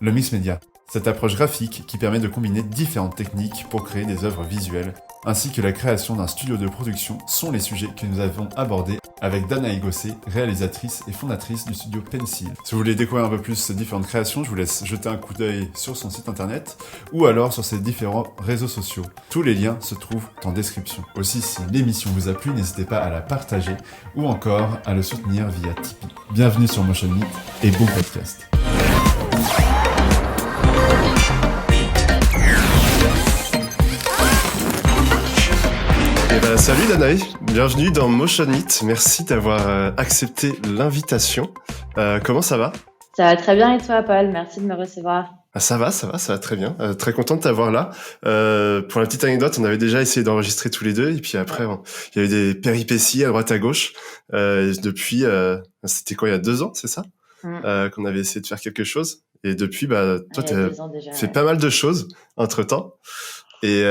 Le mix média, cette approche graphique qui permet de combiner différentes techniques pour créer des œuvres visuelles, ainsi que la création d'un studio de production sont les sujets que nous avons abordés avec Danae Gossé, réalisatrice et fondatrice du studio Pencil. Si vous voulez découvrir un peu plus ces différentes créations, je vous laisse jeter un coup d'œil sur son site internet ou alors sur ses différents réseaux sociaux. Tous les liens se trouvent en description. Aussi, si l'émission vous a plu, n'hésitez pas à la partager ou encore à le soutenir via Tipeee. Bienvenue sur Motion Meet et bon podcast. Salut Danae, bienvenue dans Motion Meet. Merci d'avoir accepté l'invitation. Comment ça va ? Ça va très bien et toi Paul, merci de me recevoir. Ça va très bien. Très content de t'avoir là. Pour la petite anecdote, on avait déjà essayé d'enregistrer tous les deux et puis après il y a eu des péripéties à droite à gauche. Depuis, c'était quoi, il y a 2 ans, c'est ça ? Qu'on avait essayé de faire quelque chose. Et depuis, toi t'as fait pas mal de choses entre-temps. Et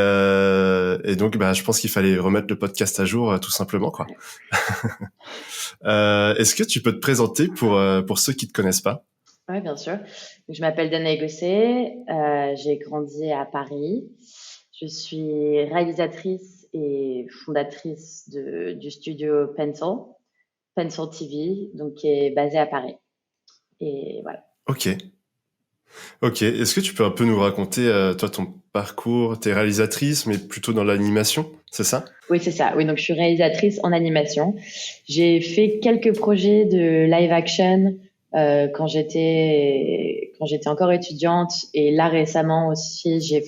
donc, je pense qu'il fallait remettre le podcast à jour, tout simplement, quoi. Est-ce que tu peux te présenter pour ceux qui te connaissent pas ? Oui, bien sûr. Donc, je m'appelle Danae Gossé, j'ai grandi à Paris. Je suis réalisatrice et fondatrice du studio Pencil TV, donc qui est basé à Paris. Et voilà. Ok. Est-ce que tu peux un peu nous raconter, toi, ton parcours? T'es réalisatrice, mais plutôt dans l'animation, c'est ça? Oui, c'est ça. Oui, donc je suis réalisatrice en animation. J'ai fait quelques projets de live action quand j'étais encore étudiante, et là récemment aussi, j'ai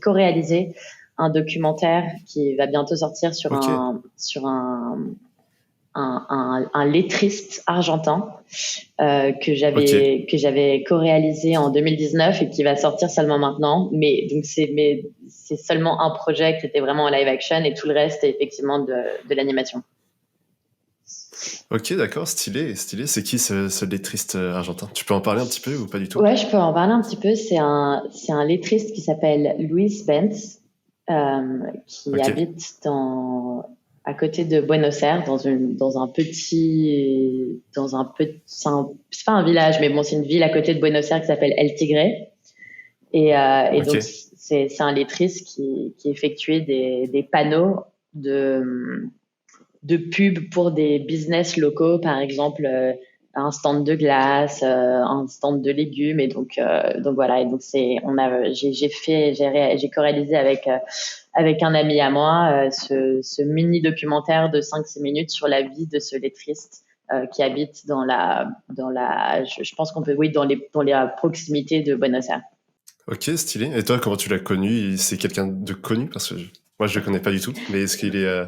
co-réalisé un documentaire qui va bientôt sortir sur un lettriste argentin que j'avais co-réalisé en 2019 et qui va sortir seulement maintenant. Mais c'est seulement un projet qui était vraiment en live action et tout le reste est effectivement de l'animation. Ok, d'accord, stylé. C'est qui ce lettriste argentin ? Tu peux en parler un petit peu ou pas du tout ? Ouais, je peux en parler un petit peu. C'est un lettriste qui s'appelle Luis Benz, qui habite à côté de Buenos Aires, c'est pas un village, mais bon, c'est une ville à côté de Buenos Aires qui s'appelle El Tigre. Et donc, c'est un lettriste qui effectuait des panneaux de pub pour des business locaux, par exemple, un stand de glace, un stand de légumes. Et donc voilà. Et donc, j'ai co-réalisé avec un ami à moi, ce mini documentaire de 5-6 minutes sur la vie de ce lettriste qui habite je pense qu'on peut, dans les proximités de Buenos Aires. Ok, stylé. Et toi, comment tu l'as connu ? C'est quelqu'un de connu ? Parce que moi, je le connais pas du tout. Mais est-ce qu'il est...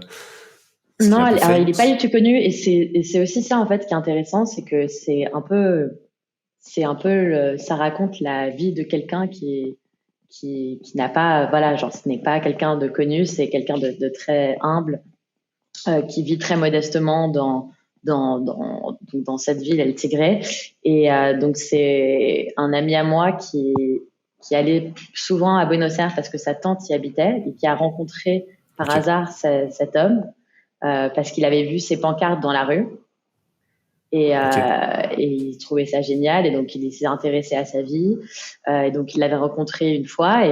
Non, alors, il est pas du tout connu, et c'est aussi ça en fait qui est intéressant, c'est que ça raconte la vie de quelqu'un qui n'a pas, voilà, genre, ce n'est pas quelqu'un de connu, c'est quelqu'un de très humble, qui vit très modestement dans cette ville, El Tigre. Et donc, c'est un ami à moi qui allait souvent à Buenos Aires parce que sa tante y habitait et qui a rencontré par hasard cet homme parce qu'il avait vu ses pancartes dans la rue. Et il trouvait ça génial, et donc il s'est intéressé à sa vie, et donc il l'avait rencontré une fois,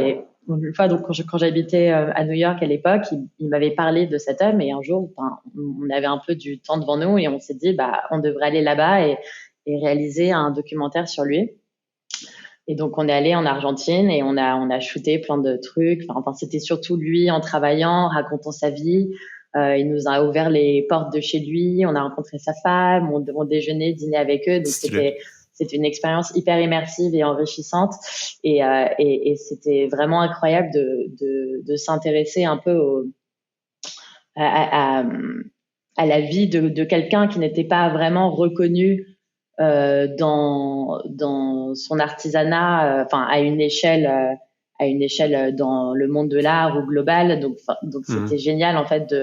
donc quand j'habitais à New York à l'époque, il m'avait parlé de cet homme, et un jour, on avait un peu du temps devant nous et on s'est dit on devrait aller là-bas et réaliser un documentaire sur lui. Et donc on est allé en Argentine et on a shooté plein de trucs. Enfin, c'était surtout lui en travaillant, racontant sa vie. Il nous a ouvert les portes de chez lui, on a rencontré sa femme, on déjeunait, dînait avec eux. Donc c'était une expérience hyper immersive et enrichissante, et c'était vraiment incroyable de s'intéresser un peu à la vie de quelqu'un qui n'était pas vraiment reconnu dans son artisanat, à une échelle dans le monde de l'art ou global. Donc c'était génial en fait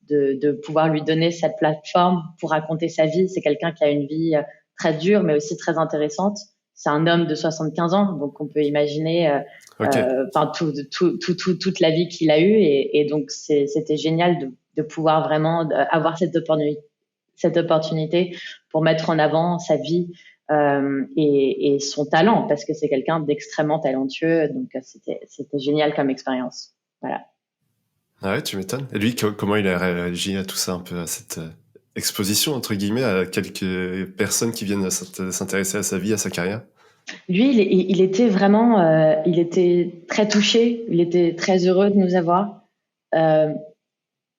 de pouvoir lui donner cette plateforme pour raconter sa vie. C'est quelqu'un qui a une vie très dure mais aussi très intéressante. C'est un homme de 75 ans, donc on peut imaginer toute la vie qu'il a eue, et donc c'était génial de pouvoir vraiment avoir cette opportunité pour mettre en avant sa vie et son talent, parce que c'est quelqu'un d'extrêmement talentueux. Donc, c'était génial comme expérience. Voilà. Ah ouais, tu m'étonnes. Et lui, comment il a réagi à tout ça, un peu à cette exposition, entre guillemets, à quelques personnes qui viennent s'intéresser à sa vie, à sa carrière? Lui, il était vraiment, il était très touché, il était très heureux de nous avoir.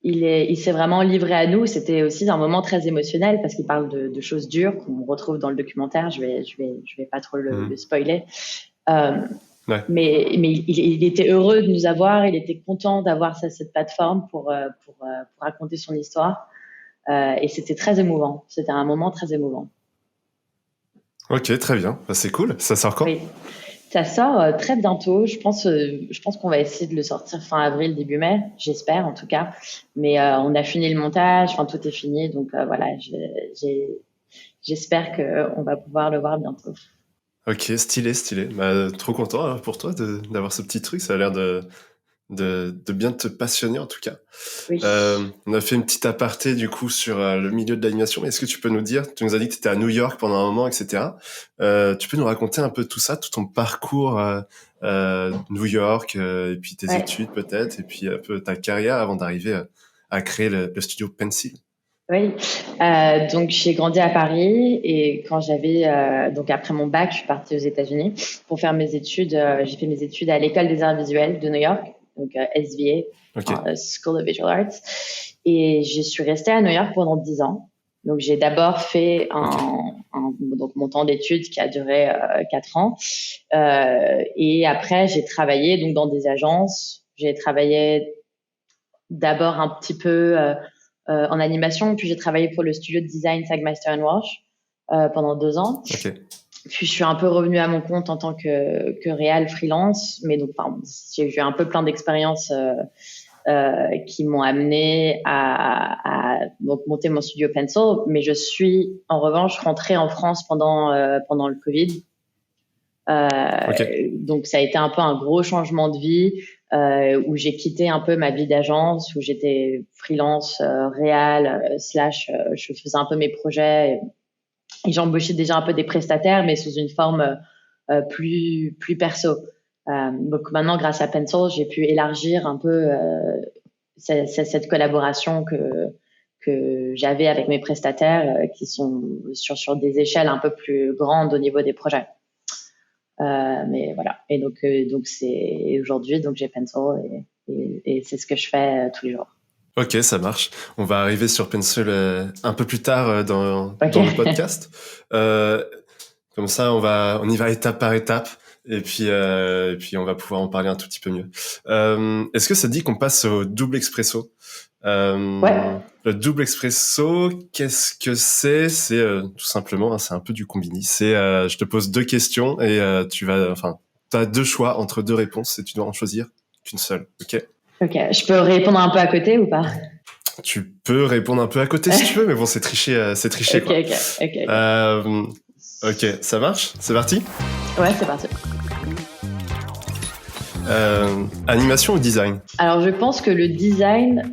Il s'est vraiment livré à nous. C'était aussi un moment très émotionnel parce qu'il parle de choses dures qu'on retrouve dans le documentaire. Je vais pas trop le spoiler. Ouais. Mais il était heureux de nous avoir. Il était content d'avoir cette plateforme pour raconter son histoire. Et c'était très émouvant. C'était un moment très émouvant. Ok, très bien. Bah, c'est cool. Ça sort quand? Oui. Ça sort très bientôt. Je pense qu'on va essayer de le sortir fin avril, début mai. J'espère, en tout cas. Mais on a fini le montage. Enfin, tout est fini. Donc, voilà, j'espère qu'on va pouvoir le voir bientôt. Ok, stylé. Bah, trop content alors, pour toi d'avoir ce petit truc. Ça a l'air de bien te passionner, en tout cas. Oui. On a fait une petite aparté, du coup, sur le milieu de l'animation. Est-ce que tu peux nous dire, tu nous as dit que tu étais à New York pendant un moment, etc. Tu peux nous raconter un peu tout ça, tout ton parcours New York, et puis tes études peut-être, et puis un peu ta carrière avant d'arriver à créer le studio Pencil? Oui, donc j'ai grandi à Paris et quand donc après mon bac, je suis partie aux États-Unis pour faire mes études. J'ai fait mes études à l'École des Arts Visuels de New York, donc SVA, Okay. School of Visual Arts, et je suis restée à New York pendant 10 ans. Donc j'ai d'abord fait donc mon temps d'études qui a duré 4 ans, et après j'ai travaillé donc dans des agences. J'ai travaillé d'abord un petit peu en animation, puis j'ai travaillé pour le studio de design Sagmeister Walsh pendant 2 ans. Okay. Puis je suis un peu revenue à mon compte en tant que réal freelance, mais donc j'ai eu un peu plein d'expériences qui m'ont amené à donc monter mon studio Pencil. Mais je suis en revanche rentrée en France pendant le Covid. Okay. Donc ça a été un peu un gros changement de vie où j'ai quitté un peu ma vie d'agence, où j'étais freelance, réal, slash, je faisais un peu mes projets et j'embauchais déjà un peu des prestataires, mais sous une forme plus perso. Donc maintenant, grâce à Pencil, j'ai pu élargir un peu cette collaboration que j'avais avec mes prestataires qui sont sur des échelles un peu plus grandes au niveau des projets. Mais voilà. Et donc c'est aujourd'hui, donc j'ai Pencil et c'est ce que je fais tous les jours. Ok, ça marche. On va arriver sur Pencil un peu plus tard dans le podcast. Comme ça, on y va étape par étape. Et puis on va pouvoir en parler un tout petit peu mieux. Est-ce que ça te dit qu'on passe au double expresso? Ouais. Le double expresso, qu'est-ce que c'est? C'est tout simplement, c'est un peu du combini. C'est, je te pose 2 questions et t'as 2 choix entre 2 réponses et tu dois en choisir qu'une seule. Ok? Ok. Je peux répondre un peu à côté ou pas? Tu peux répondre un peu à côté si tu veux, mais bon, c'est tricher Ok, quoi. ok. Ok, ça marche? C'est parti? Ouais, c'est parti. Animation ou design? Alors, je pense que le design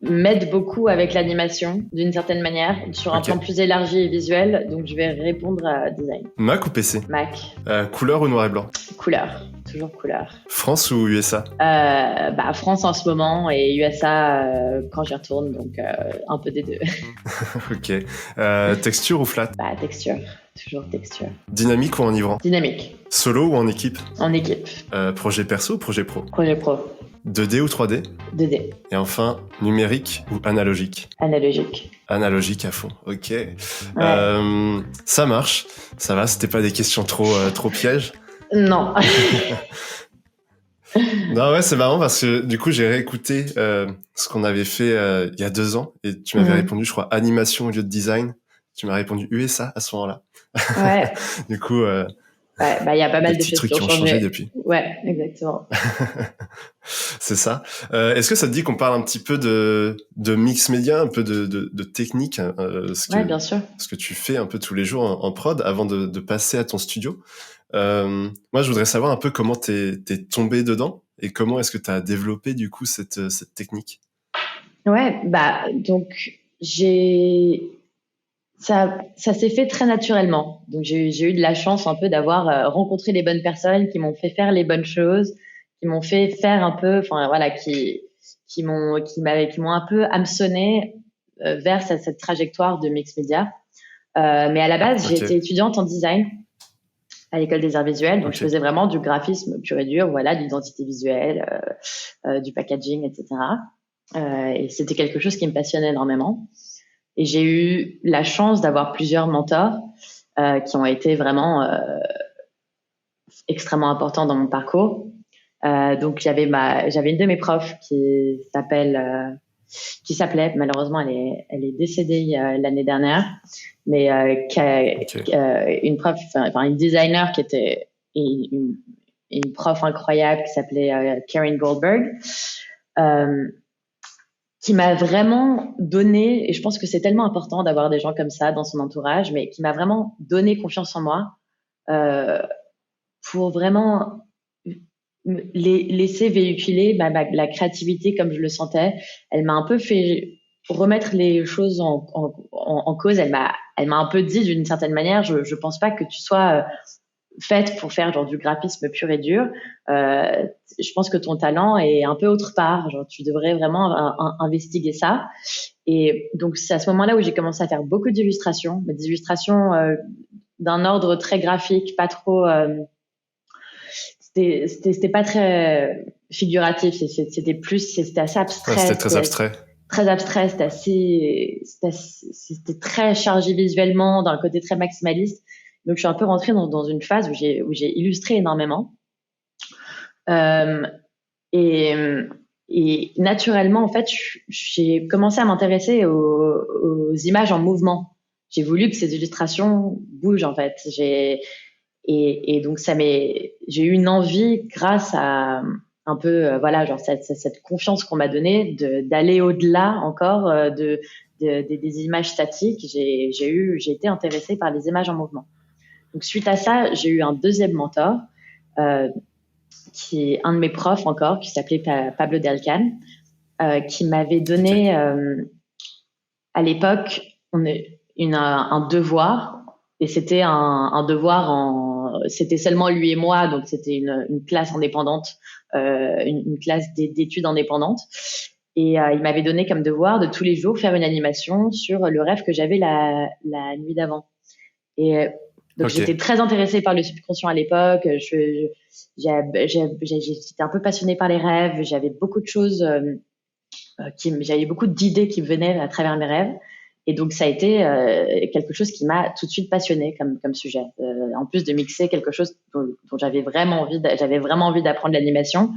m'aide beaucoup avec l'animation, d'une certaine manière, sur un plan plus élargi et visuel. Donc, je vais répondre à design. Mac ou PC? Mac. Couleur ou noir et blanc? Couleur. Toujours couleur. France ou USA? France en ce moment et USA quand j'y retourne. Donc, un peu des deux. Ok. Texture ou flat? Texture. Toujours texture. Dynamique ou enivrant? Dynamique. Solo ou en équipe? En équipe. Projet perso ou projet pro? Projet pro. 2D ou 3D? 2D. Et enfin, numérique ou analogique? Analogique. Analogique à fond, ok. Ouais. Ça marche, ça va, c'était pas des questions trop pièges? Non. Non, ouais, c'est marrant parce que du coup, j'ai réécouté ce qu'on avait fait il y a 2 ans et tu m'avais répondu, je crois, animation au lieu de design. Tu m'as répondu USA à ce moment-là. Ouais. Du coup, il y a pas mal de choses trucs qui ont changé depuis. Ouais, exactement. C'est ça. Est-ce que ça te dit qu'on parle un petit peu de mix média, un peu de technique, bien sûr. ce que tu fais un peu tous les jours en prod avant de passer à ton studio? Moi, je voudrais savoir un peu comment t'es tombé dedans et comment est-ce que t'as développé du coup cette technique? Ouais, donc ça s'est fait très naturellement. Donc j'ai eu de la chance un peu d'avoir rencontré les bonnes personnes qui m'ont fait faire les bonnes choses, qui m'ont fait faire un peu, enfin voilà, qui m'ont un peu hameçonné vers cette trajectoire de mix media. Mais à la base, j'ai été étudiante en design à l'école des arts visuels, donc je faisais vraiment du graphisme pur et dur, voilà, de l'identité visuelle, du packaging, etc. Et c'était quelque chose qui me passionnait énormément. Et j'ai eu la chance d'avoir plusieurs mentors qui ont été vraiment extrêmement importants dans mon parcours. Donc j'avais une de mes profs qui s'appelait, malheureusement elle est décédée l'année dernière, mais une prof, enfin une designer qui était une prof incroyable qui s'appelait Karen Goldberg. Qui m'a vraiment donné, et je pense que c'est tellement important d'avoir des gens comme ça dans son entourage, mais qui m'a vraiment donné confiance en moi pour vraiment laisser véhiculer la créativité comme je le sentais. Elle m'a un peu fait remettre les choses en cause. Elle m'a un peu dit d'une certaine manière, je pense pas que tu sois faite pour faire genre du graphisme pur et dur. Je pense que ton talent est un peu autre part. Genre, tu devrais vraiment investiguer ça. Et donc, c'est à ce moment-là où j'ai commencé à faire beaucoup d'illustrations, mais des illustrations d'un ordre très graphique, pas trop. C'était pas très figuratif. C'était assez abstrait. Ouais, c'était très abstrait. Très abstrait. C'était très chargé visuellement, d'un côté très maximaliste. Donc, je suis un peu rentrée dans une phase où j'ai illustré énormément. Et naturellement, en fait, j'ai commencé à m'intéresser aux images en mouvement. J'ai voulu que ces illustrations bougent, en fait. Et donc, j'ai eu une envie, grâce à un peu, voilà, genre cette confiance qu'on m'a donnée, d'aller au-delà encore des images statiques. J'ai été intéressée par les images en mouvement. Donc, suite à ça, j'ai eu un deuxième mentor, qui est un de mes profs encore, qui s'appelait Pablo Delcan, qui m'avait donné, à l'époque, un devoir, et c'était un devoir c'était seulement lui et moi, donc c'était une classe indépendante, une classe d'études indépendantes. Et il m'avait donné comme devoir de tous les jours faire une animation sur le rêve que j'avais la nuit d'avant. Et donc j'étais très intéressée par le subconscient à l'époque. J'étais un peu passionnée par les rêves. J'avais beaucoup de choses, j'avais beaucoup d'idées qui venaient à travers mes rêves. Et donc ça a été quelque chose qui m'a tout de suite passionnée comme sujet. En plus de mixer quelque chose dont j'avais vraiment envie d'apprendre l'animation.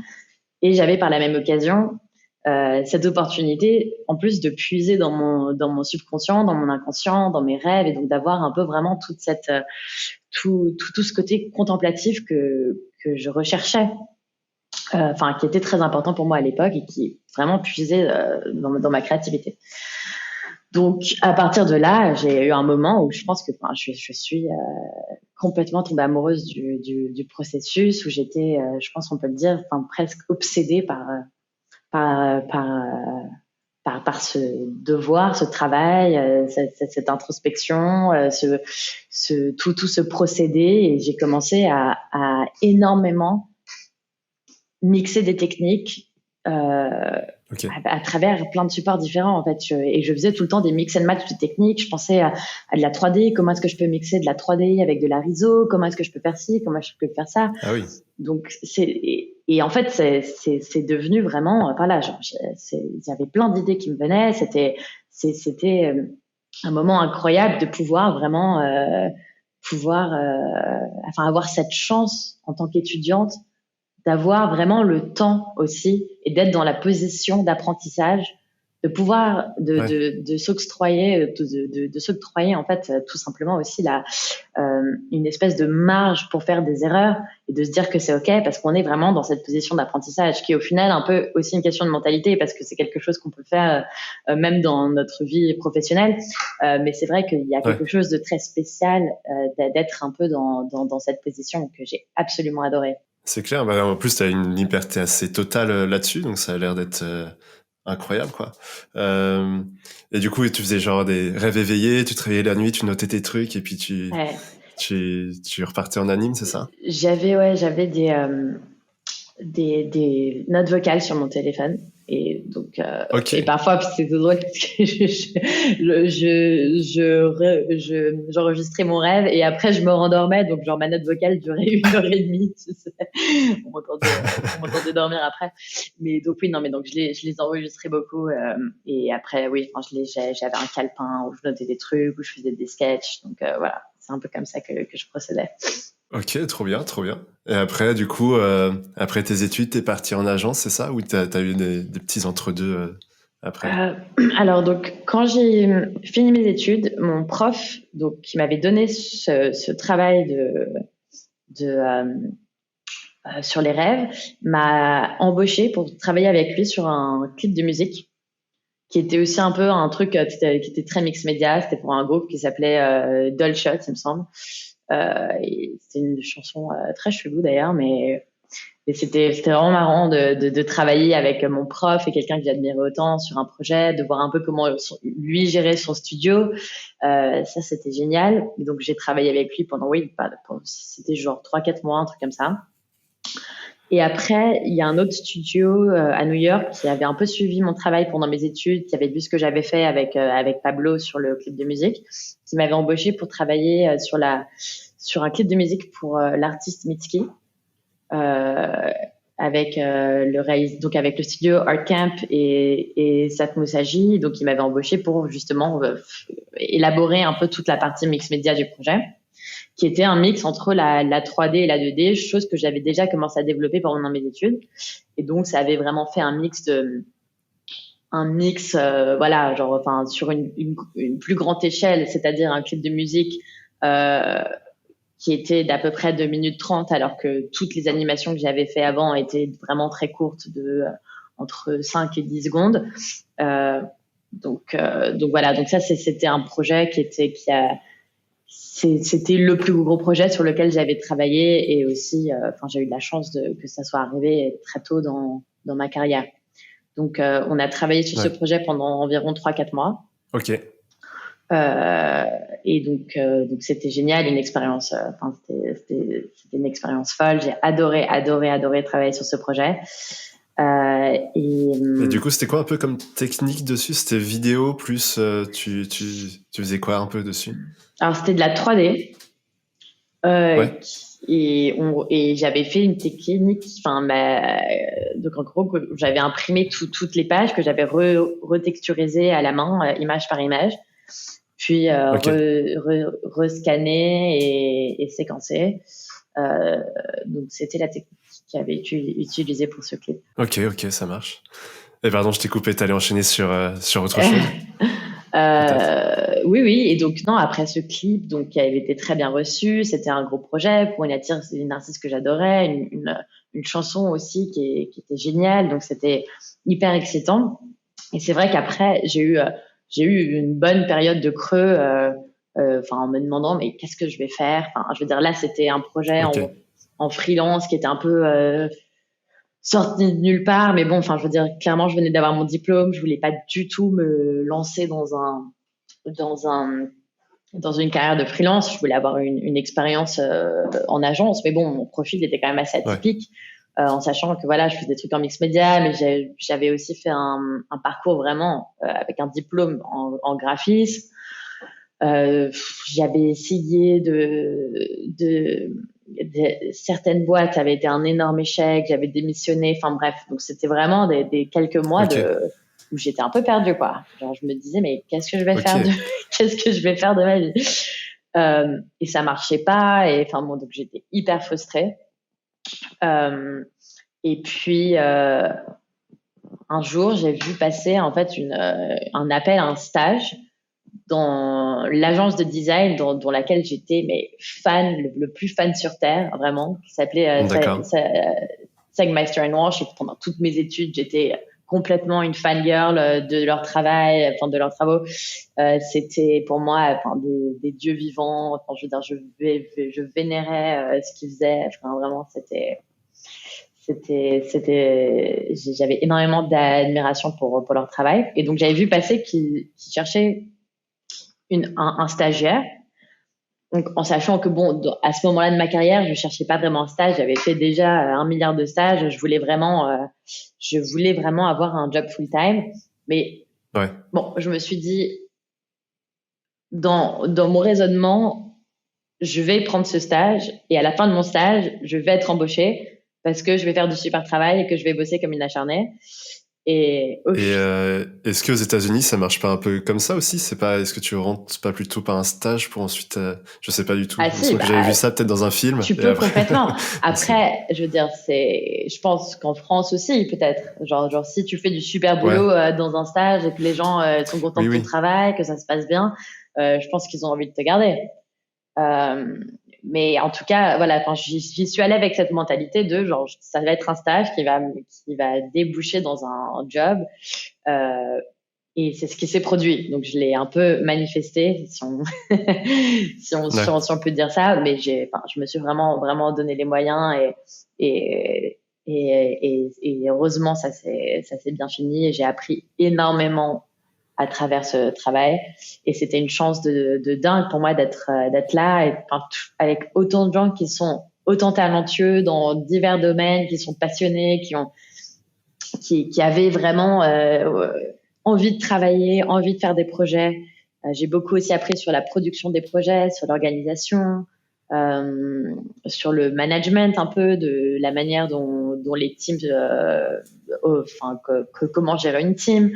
Et j'avais par la même occasion cette opportunité, en plus de puiser dans mon subconscient, dans mon inconscient, dans mes rêves, et donc d'avoir un peu vraiment toute cette tout ce côté contemplatif que je recherchais, enfin qui était très important pour moi à l'époque et qui vraiment puisait dans ma créativité. Donc à partir de là, j'ai eu un moment où je pense que je suis complètement tombée amoureuse du processus, où j'étais, je pense qu'on peut le dire, presque obsédée par ce devoir, ce travail, cette introspection, tout ce procédé. Et j'ai commencé à énormément mixer des techniques à travers plein de supports différents, en fait. Et je faisais tout le temps des mix and match de techniques. Je pensais à de la 3D, comment est-ce que je peux mixer de la 3D avec de la RISO, comment est-ce que je peux faire ci, comment je peux faire ça. Ah oui. Donc et en fait c'est devenu vraiment, voilà, genre il y avait plein d'idées qui me venaient. C'était un moment incroyable de pouvoir vraiment avoir cette chance en tant qu'étudiante d'avoir vraiment le temps aussi et d'être dans la position d'apprentissage, de pouvoir de s'octroyer en fait tout simplement aussi une espèce de marge pour faire des erreurs et de se dire que c'est ok parce qu'on est vraiment dans cette position d'apprentissage qui est au final un peu aussi une question de mentalité, parce que c'est quelque chose qu'on peut faire même dans notre vie professionnelle, mais c'est vrai qu'il y a quelque chose de très spécial d'être un peu dans cette position que j'ai absolument adoré. C'est clair. En plus, tu as une liberté assez totale là-dessus, donc ça a l'air d'être incroyable, quoi. Et du coup, tu faisais genre des rêves éveillés, tu te réveillais la nuit, tu notais tes trucs et puis Ouais. tu repartais en anime, c'est ça? J'avais des notes vocales sur mon téléphone. Et donc, et Ok. parfois, c'est tout drôle parce que j'enregistrais mon rêve et après je me rendormais. Donc, genre, ma note vocale durait 1 heure et demie. Tu sais. On m'entendait dormir après. Mais donc, oui, non, mais donc, je les enregistrais beaucoup. Et après, oui, enfin, j'avais un calepin où je notais des trucs, où je faisais des sketchs. Donc, voilà, c'est un peu comme ça que je procédais. Ok, trop bien, trop bien. Et après, du coup, après tes études, t'es parti en agence, c'est ça? Ou t'as eu des petits entre-deux après? Euh, alors donc quand j'ai fini mes études, mon prof donc qui m'avait donné ce travail de sur les rêves m'a embauché pour travailler avec lui sur un clip de musique qui était aussi un peu un truc qui était très mix média. C'était pour un groupe qui s'appelait Doll Shot, il me semble. Et c'était une chanson très chelou d'ailleurs, mais et c'était vraiment marrant de travailler avec mon prof et quelqu'un que j'admirais autant sur un projet, de voir un peu comment lui gérait son studio. Ça, c'était génial. Et donc, j'ai travaillé avec lui pendant, oui, c'était genre 3-4 mois, un truc comme ça. Et après, il y a un autre studio à New York qui avait un peu suivi mon travail pendant mes études, qui avait vu ce que j'avais fait avec Pablo sur le clip de musique, qui m'avait embauché pour travailler sur un clip de musique pour l'artiste Mitski. Euh, avec donc avec le studio Art Camp et Sat Moussagi. Donc, il m'avait embauché pour justement élaborer un peu toute la partie mix média du projet, qui était un mix entre la 3D et la 2D, chose que j'avais déjà commencé à développer pendant mes études. Et donc, ça avait vraiment fait un mix, voilà, genre, enfin, sur une plus grande échelle, c'est-à-dire un clip de musique qui était d'à peu près 2 minutes 30, alors que toutes les animations que j'avais fait avant étaient vraiment très courtes, entre 5 et 10 secondes. Euh, donc voilà, donc ça c'était un projet c'était le plus gros projet sur lequel j'avais travaillé et aussi, enfin j'ai eu de la chance que ça soit arrivé très tôt dans ma carrière. Donc on a travaillé sur ce Ouais. projet pendant environ 3-4 mois. Ok. Et donc c'était génial, une expérience. Enfin, c'était une expérience folle. J'ai adoré travailler sur ce projet. Et du coup, c'était quoi un peu comme technique dessus? C'était vidéo plus tu faisais quoi un peu dessus? Alors c'était de la 3D. Ouais. Et j'avais fait une technique. Enfin, donc en gros, j'avais imprimé toutes les pages que j'avais retexturisées à la main, image par image. Puis Ok. rescanner et séquencer. Donc c'était la technique qui avait été utilisée pour ce clip. Ok, ok, ça marche. Et pardon, je t'ai coupé, t'allais enchaîner sur autre chose, peut-être? Oui. Et donc non, après ce clip, donc qui avait été très bien reçu, c'était un gros projet pour une artiste que j'adorais, une chanson aussi qui était géniale. Donc c'était hyper excitant. Et c'est vrai qu'après j'ai eu une bonne période de creux. En me demandant mais qu'est-ce que je vais faire. Enfin, je veux dire là c'était un projet Ok. en freelance qui était un peu sorti de nulle part, mais bon, enfin je veux dire clairement je venais d'avoir mon diplôme, je voulais pas du tout me lancer dans un dans une carrière de freelance, je voulais avoir une expérience en agence, mais bon mon profil était quand même assez Ouais. atypique. En sachant que voilà, je faisais des trucs en mix média, mais j'avais aussi fait un parcours vraiment avec un diplôme en graphisme. J'avais essayé certaines boîtes avaient été un énorme échec, j'avais démissionné, enfin bref, donc c'était vraiment des quelques mois Ok. où j'étais un peu perdue quoi. Genre je me disais mais qu'est-ce que je vais Ok. faire qu'est-ce que je vais faire de ma vie. Et ça marchait pas et enfin bon donc j'étais hyper frustrée. Et puis un jour j'ai vu passer en fait un appel à un stage dans l'agence de design dont laquelle j'étais mais fan, le plus fan sur terre vraiment, qui s'appelait D'accord. Sagmeister & Walsh. Et pendant toutes mes études j'étais complètement une fangirl de leur travail, enfin de leurs travaux. C'était pour moi enfin, des dieux vivants. Enfin, je veux dire, je vénérais ce qu'ils faisaient. Enfin, vraiment, j'avais énormément d'admiration pour leur travail. Et donc, j'avais vu passer qu'ils cherchaient un stagiaire. Donc, en sachant que bon, à ce moment-là de ma carrière, je cherchais pas vraiment un stage. J'avais fait déjà 1 milliard de stages. Je voulais vraiment avoir un job full time. Mais Ouais. bon, je me suis dit, dans mon raisonnement, je vais prendre ce stage et à la fin de mon stage, je vais être embauchée parce que je vais faire du super travail et que je vais bosser comme une acharnée. Et est-ce qu'aux États-Unis ça marche pas un peu comme ça aussi? Est-ce que tu rentres pas plutôt par un stage pour ensuite, je sais pas du tout. Il me semble que j'avais vu ça peut-être dans un film. Tu peux complètement. Après, je veux dire, je pense qu'en France aussi, peut-être. Genre, si tu fais du super boulot dans un stage et que les gens sont contents de ton travail, que ça se passe bien, je pense qu'ils ont envie de te garder. Mais en tout cas, voilà, quand j'y suis allée avec cette mentalité de genre, ça va être un stage qui va déboucher dans un job, et c'est ce qui s'est produit. Donc, je l'ai un peu manifesté, si on, si on peut dire ça, mais je me suis vraiment donné les moyens et heureusement, ça s'est bien fini et j'ai appris énormément à travers ce travail. Et c'était une chance de dingue pour moi d'être là et, avec autant de gens qui sont autant talentueux dans divers domaines, qui sont passionnés, qui avaient vraiment envie de travailler, envie de faire des projets. J'ai beaucoup aussi appris sur la production des projets, sur l'organisation, sur le management un peu, de la manière dont les teams, comment gérer une team.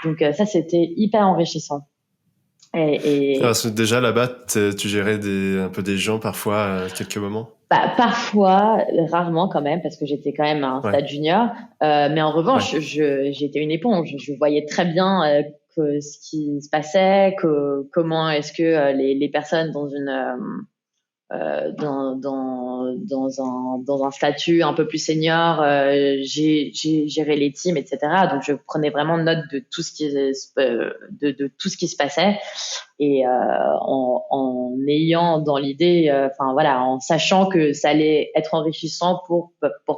Donc ça, c'était hyper enrichissant. Déjà là-bas, tu gérais un peu des gens parfois, quelques moments? Parfois, rarement quand même, parce que j'étais quand même à un stade junior. Mais en revanche, j'étais une éponge. Je voyais très bien ce qui se passait, comment est-ce que les personnes dans un statut un peu plus senior, j'ai géré les teams, etc. Donc je prenais vraiment note de tout ce qui se passait et en ayant dans l'idée, en sachant que ça allait être enrichissant pour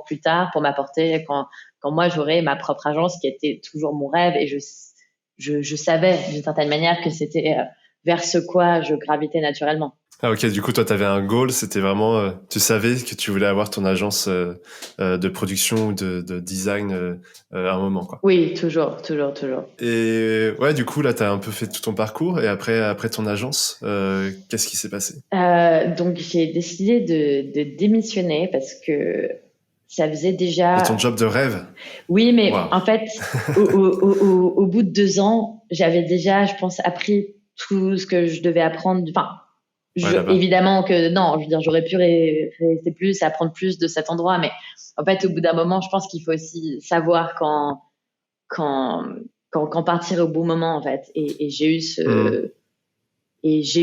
plus tard, pour m'apporter quand moi j'aurai ma propre agence, qui était toujours mon rêve, et je savais d'une certaine manière que c'était vers ce quoi je gravitais naturellement. Ah ok, du coup toi t'avais un goal, c'était vraiment, tu savais que tu voulais avoir ton agence de production ou de design à un moment, quoi. Oui, toujours. Et ouais, du coup là t'as un peu fait tout ton parcours, et après ton agence, qu'est-ce qui s'est passé? Donc j'ai décidé de démissionner parce que ça faisait déjà... De ton job de rêve? Oui, mais en fait, au bout de 2 ans, j'avais déjà, je pense, appris tout ce que je devais apprendre. Évidemment que non, je veux dire, j'aurais pu rester plus, apprendre plus de cet endroit, mais en fait, au bout d'un moment, je pense qu'il faut aussi savoir quand partir au bon moment, en fait. Et j'ai eu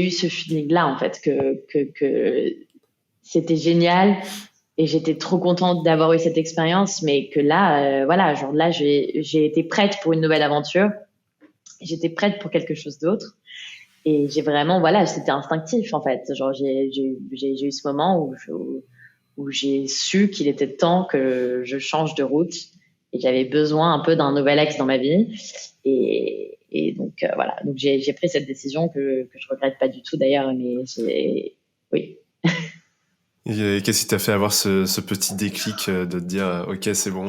ce feeling-là, en fait, que c'était génial. Et j'étais trop contente d'avoir eu cette expérience, mais que là, j'ai été prête pour une nouvelle aventure. J'étais prête pour quelque chose d'autre. Et j'ai vraiment, c'était instinctif, en fait. Genre, j'ai eu ce moment où j'ai su qu'il était temps que je change de route. Et j'avais besoin un peu d'un nouvel axe dans ma vie. Et donc, voilà. Donc, j'ai pris cette décision que je regrette pas du tout, d'ailleurs, mais oui. Et qu'est-ce qui t'a fait avoir ce petit déclic de te dire ok, c'est bon,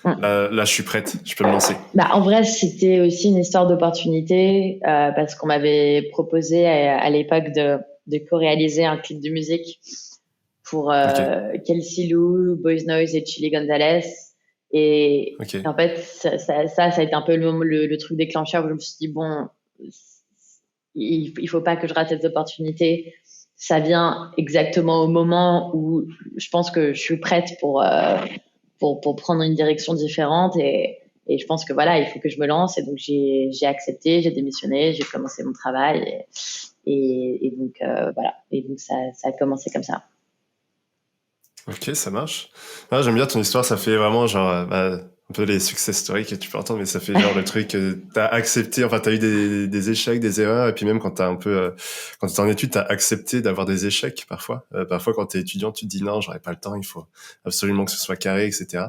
là je suis prête, je peux me lancer? En vrai, c'était aussi une histoire d'opportunité, parce qu'on m'avait proposé à l'époque de co-réaliser un clip de musique pour Kelsey Lou, Boys Noise et Chili Gonzalez. Et en fait, ça a été un peu le truc déclencheur où je me suis dit, bon, il faut pas que je rate cette opportunité. Ça vient exactement au moment où je pense que je suis prête pour prendre une direction différente, et je pense que voilà, il faut que je me lance. Et donc j'ai accepté, j'ai démissionné, j'ai commencé mon travail, et donc voilà, et donc ça a commencé comme ça. Ok, ça marche. Ah, j'aime bien ton histoire, ça fait vraiment genre un peu les success stories que tu peux entendre, mais ça fait genre le truc, t'as accepté, enfin, t'as eu des échecs, des erreurs, et puis même quand t'as un peu, quand t'es en études, t'as accepté d'avoir des échecs parfois. Parfois, quand t'es étudiant, tu te dis non, j'aurais pas le temps, il faut absolument que ce soit carré, etc.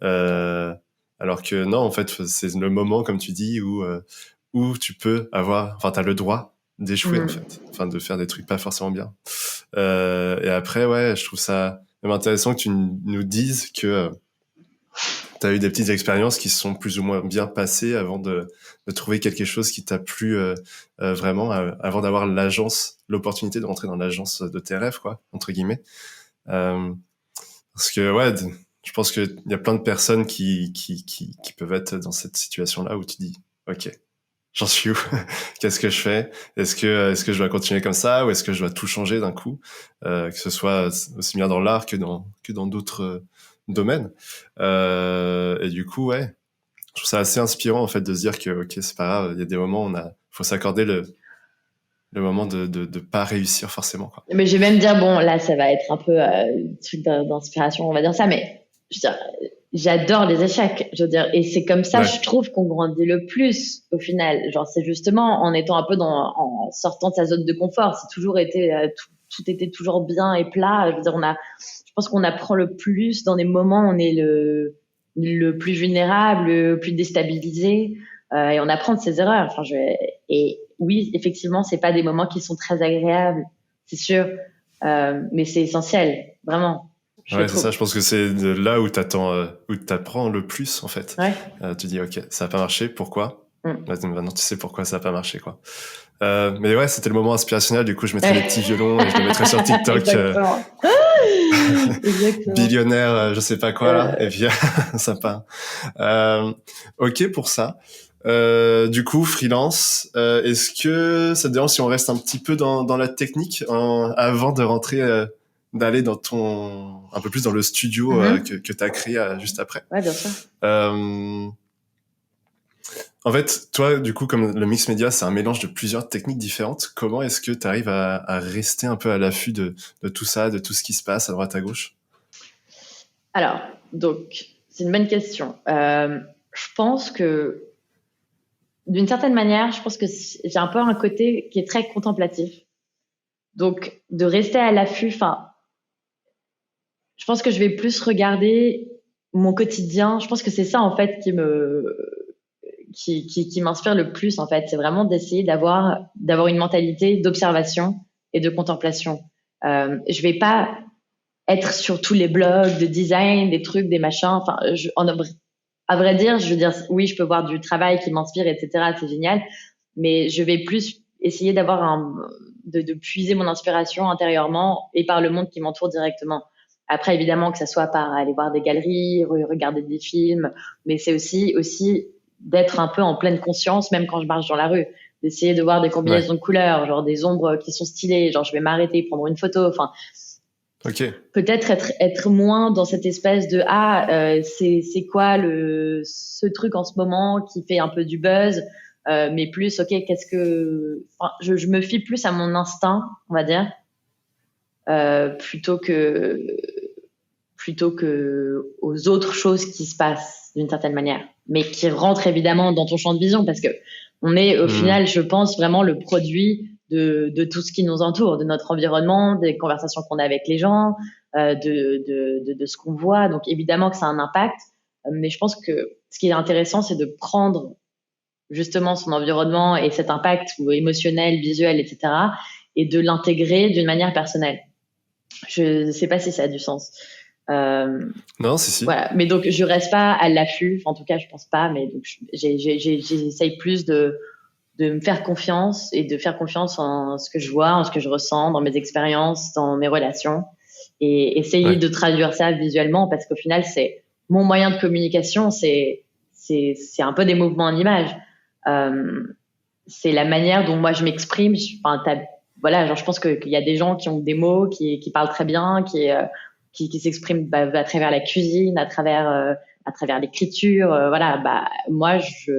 Alors que non, en fait, c'est le moment, comme tu dis, où tu peux avoir, enfin, t'as le droit d'échouer, en fait. Enfin, de faire des trucs pas forcément bien. Et après, ouais, je trouve ça même intéressant que tu nous dises que t'as eu des petites expériences qui se sont plus ou moins bien passées avant de trouver quelque chose qui t'a plu vraiment, avant d'avoir l'opportunité de rentrer dans l'agence de tes rêves, quoi, entre guillemets. Parce que, ouais, je pense qu'il y a plein de personnes qui peuvent être dans cette situation-là où tu dis, OK, j'en suis où? Qu'est-ce que je fais? Est-ce que je dois continuer comme ça ou est-ce que je dois tout changer d'un coup? Que ce soit aussi bien dans l'art que dans d'autres domaines. Et du coup, ouais, je trouve ça assez inspirant en fait de se dire que OK, c'est pas grave, il y a des moments où faut s'accorder le moment de pas réussir forcément, quoi. Mais je vais même dire, bon, là, ça va être un peu truc d'inspiration, on va dire ça, mais je veux dire, j'adore les échecs, je veux dire, et c'est comme ça, je trouve qu'on grandit le plus au final. Genre, c'est justement en étant un peu en sortant de sa zone de confort. C'est toujours été, tout était toujours bien et plat. Je veux dire, je pense qu'on apprend le plus dans des moments où on est le plus vulnérable, le plus déstabilisé, et on apprend de ses erreurs. Enfin, et oui, effectivement, c'est pas des moments qui sont très agréables, c'est sûr, mais c'est essentiel, vraiment. Ouais, c'est ça. Je pense que c'est de là où t'apprends le plus, en fait. Ouais. Tu dis, OK, ça a pas marché. Pourquoi? Maintenant, tu sais pourquoi ça a pas marché, quoi. Mais ouais, c'était le moment inspirationnel. Du coup, je mettrais des petits violons et je le mettrais sur TikTok. Exactement. Billionnaire, je sais pas quoi, là. Et puis, ça part. OK pour ça. Du coup, freelance, est-ce que ça te dérange si on reste un petit peu dans la technique avant de rentrer, d'aller un peu plus dans le studio que tu as créé juste après? Ouais, bien sûr. En fait, toi, du coup, comme le mix média, c'est un mélange de plusieurs techniques différentes. Comment est-ce que tu arrives à rester un peu à l'affût de tout ça, de tout ce qui se passe à droite à gauche? Alors, donc, c'est une bonne question. Je pense que d'une certaine manière, je pense que j'ai un peu un côté qui est très contemplatif. Donc, de rester à l'affût, enfin, je pense que je vais plus regarder mon quotidien. Je pense que c'est ça, en fait, qui m'inspire le plus, en fait. C'est vraiment d'essayer d'avoir une mentalité d'observation et de contemplation. Je vais pas être sur tous les blogs de design, des trucs, des machins. Enfin, à vrai dire, je veux dire, oui, je peux voir du travail qui m'inspire, etc. C'est génial, mais je vais plus essayer de puiser mon inspiration intérieurement et par le monde qui m'entoure directement. Après, évidemment, que ça soit par aller voir des galeries, regarder des films, mais c'est aussi d'être un peu en pleine conscience, même quand je marche dans la rue, d'essayer de voir des combinaisons de couleurs, genre des ombres qui sont stylées, genre je vais m'arrêter, prendre une photo, enfin. Okay. Peut-être être moins dans cette espèce de c'est quoi ce truc en ce moment qui fait un peu du buzz, mais plus je me fie plus à mon instinct, on va dire, plutôt que aux autres choses qui se passent d'une certaine manière, mais qui rentrent évidemment dans ton champ de vision, parce que on est au final, je pense, vraiment le produit de tout ce qui nous entoure, de notre environnement, des conversations qu'on a avec les gens, de ce qu'on voit. Donc évidemment que ça a un impact, mais je pense que ce qui est intéressant, c'est de prendre justement son environnement et cet impact émotionnel, visuel, etc., et de l'intégrer d'une manière personnelle. Je ne sais pas si ça a du sens. Non, si. Voilà. Mais donc, je reste pas à l'affût. En tout cas, je pense pas. Mais donc, j'essaye plus de me faire confiance et de faire confiance en ce que je vois, en ce que je ressens, dans mes expériences, dans mes relations, et essayer de traduire ça visuellement, parce qu'au final, c'est mon moyen de communication. C'est un peu des mouvements en images. C'est la manière dont moi je m'exprime. Voilà, genre je pense qu'il y a des gens qui ont des mots, qui parlent très bien, qui s'expriment à travers la cuisine, à travers l'écriture. Voilà, moi je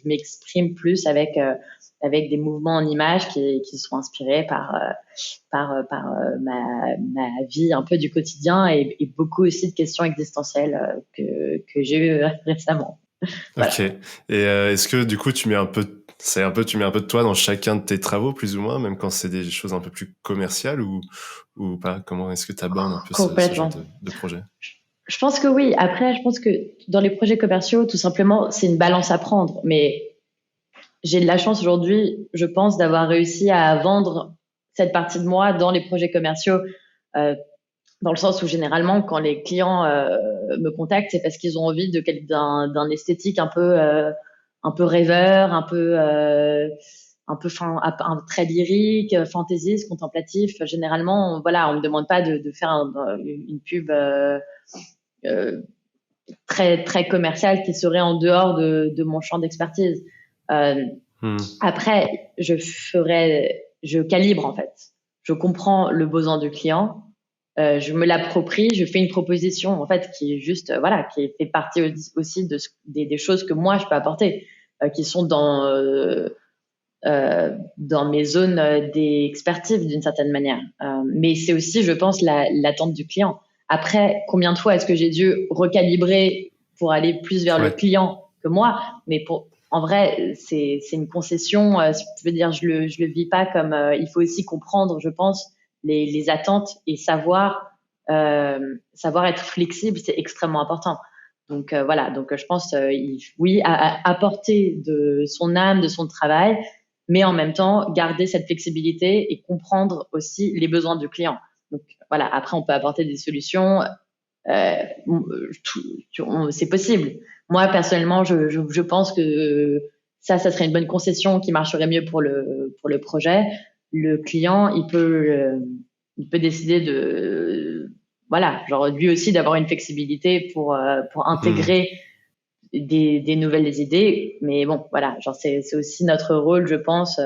m'exprime plus avec avec des mouvements en images qui sont inspirés par ma vie un peu du quotidien et beaucoup aussi de questions existentielles que j'ai eues récemment. Voilà. Ok. Et est-ce que du coup tu mets un peu de toi dans chacun de tes travaux, plus ou moins, même quand c'est des choses un peu plus commerciales ou pas? Comment est-ce que tu abordes un peu ce genre Complètement. de projet? Je pense que oui. Après, je pense que dans les projets commerciaux, tout simplement, c'est une balance à prendre. Mais j'ai de la chance aujourd'hui, je pense, d'avoir réussi à vendre cette partie de moi dans les projets commerciaux, dans le sens où généralement, quand les clients me contactent, c'est parce qu'ils ont envie d'un esthétique un peu rêveur, très lyrique, fantaisiste, contemplatif. Généralement, voilà, on me demande pas de faire une pub euh, très très commerciale qui serait en dehors de mon champ d'expertise. Après, je calibre en fait. Je comprends le besoin du client, je me l'approprie, je fais une proposition en fait qui est juste, voilà, qui fait partie aussi des choses que moi je peux apporter, qui sont dans mes zones d'expertise d'une certaine manière. Mais c'est aussi, je pense, l'attente du client. Après, combien de fois est-ce que j'ai dû recalibrer pour aller plus vers le client que moi? Mais en vrai, c'est une concession. Je veux dire, je le vis pas comme. Il faut aussi comprendre, je pense, les attentes et savoir être flexible, c'est extrêmement important. Donc voilà. Donc je pense, oui, apporter de son âme, de son travail, mais en même temps garder cette flexibilité et comprendre aussi les besoins du client. Donc voilà. Après, on peut apporter des solutions. C'est possible. Moi, personnellement, je pense que ça serait une bonne concession qui marcherait mieux pour le projet. Le client, il peut décider voilà, genre lui aussi d'avoir une flexibilité pour intégrer des nouvelles idées. Mais bon, voilà, genre c'est aussi notre rôle, je pense,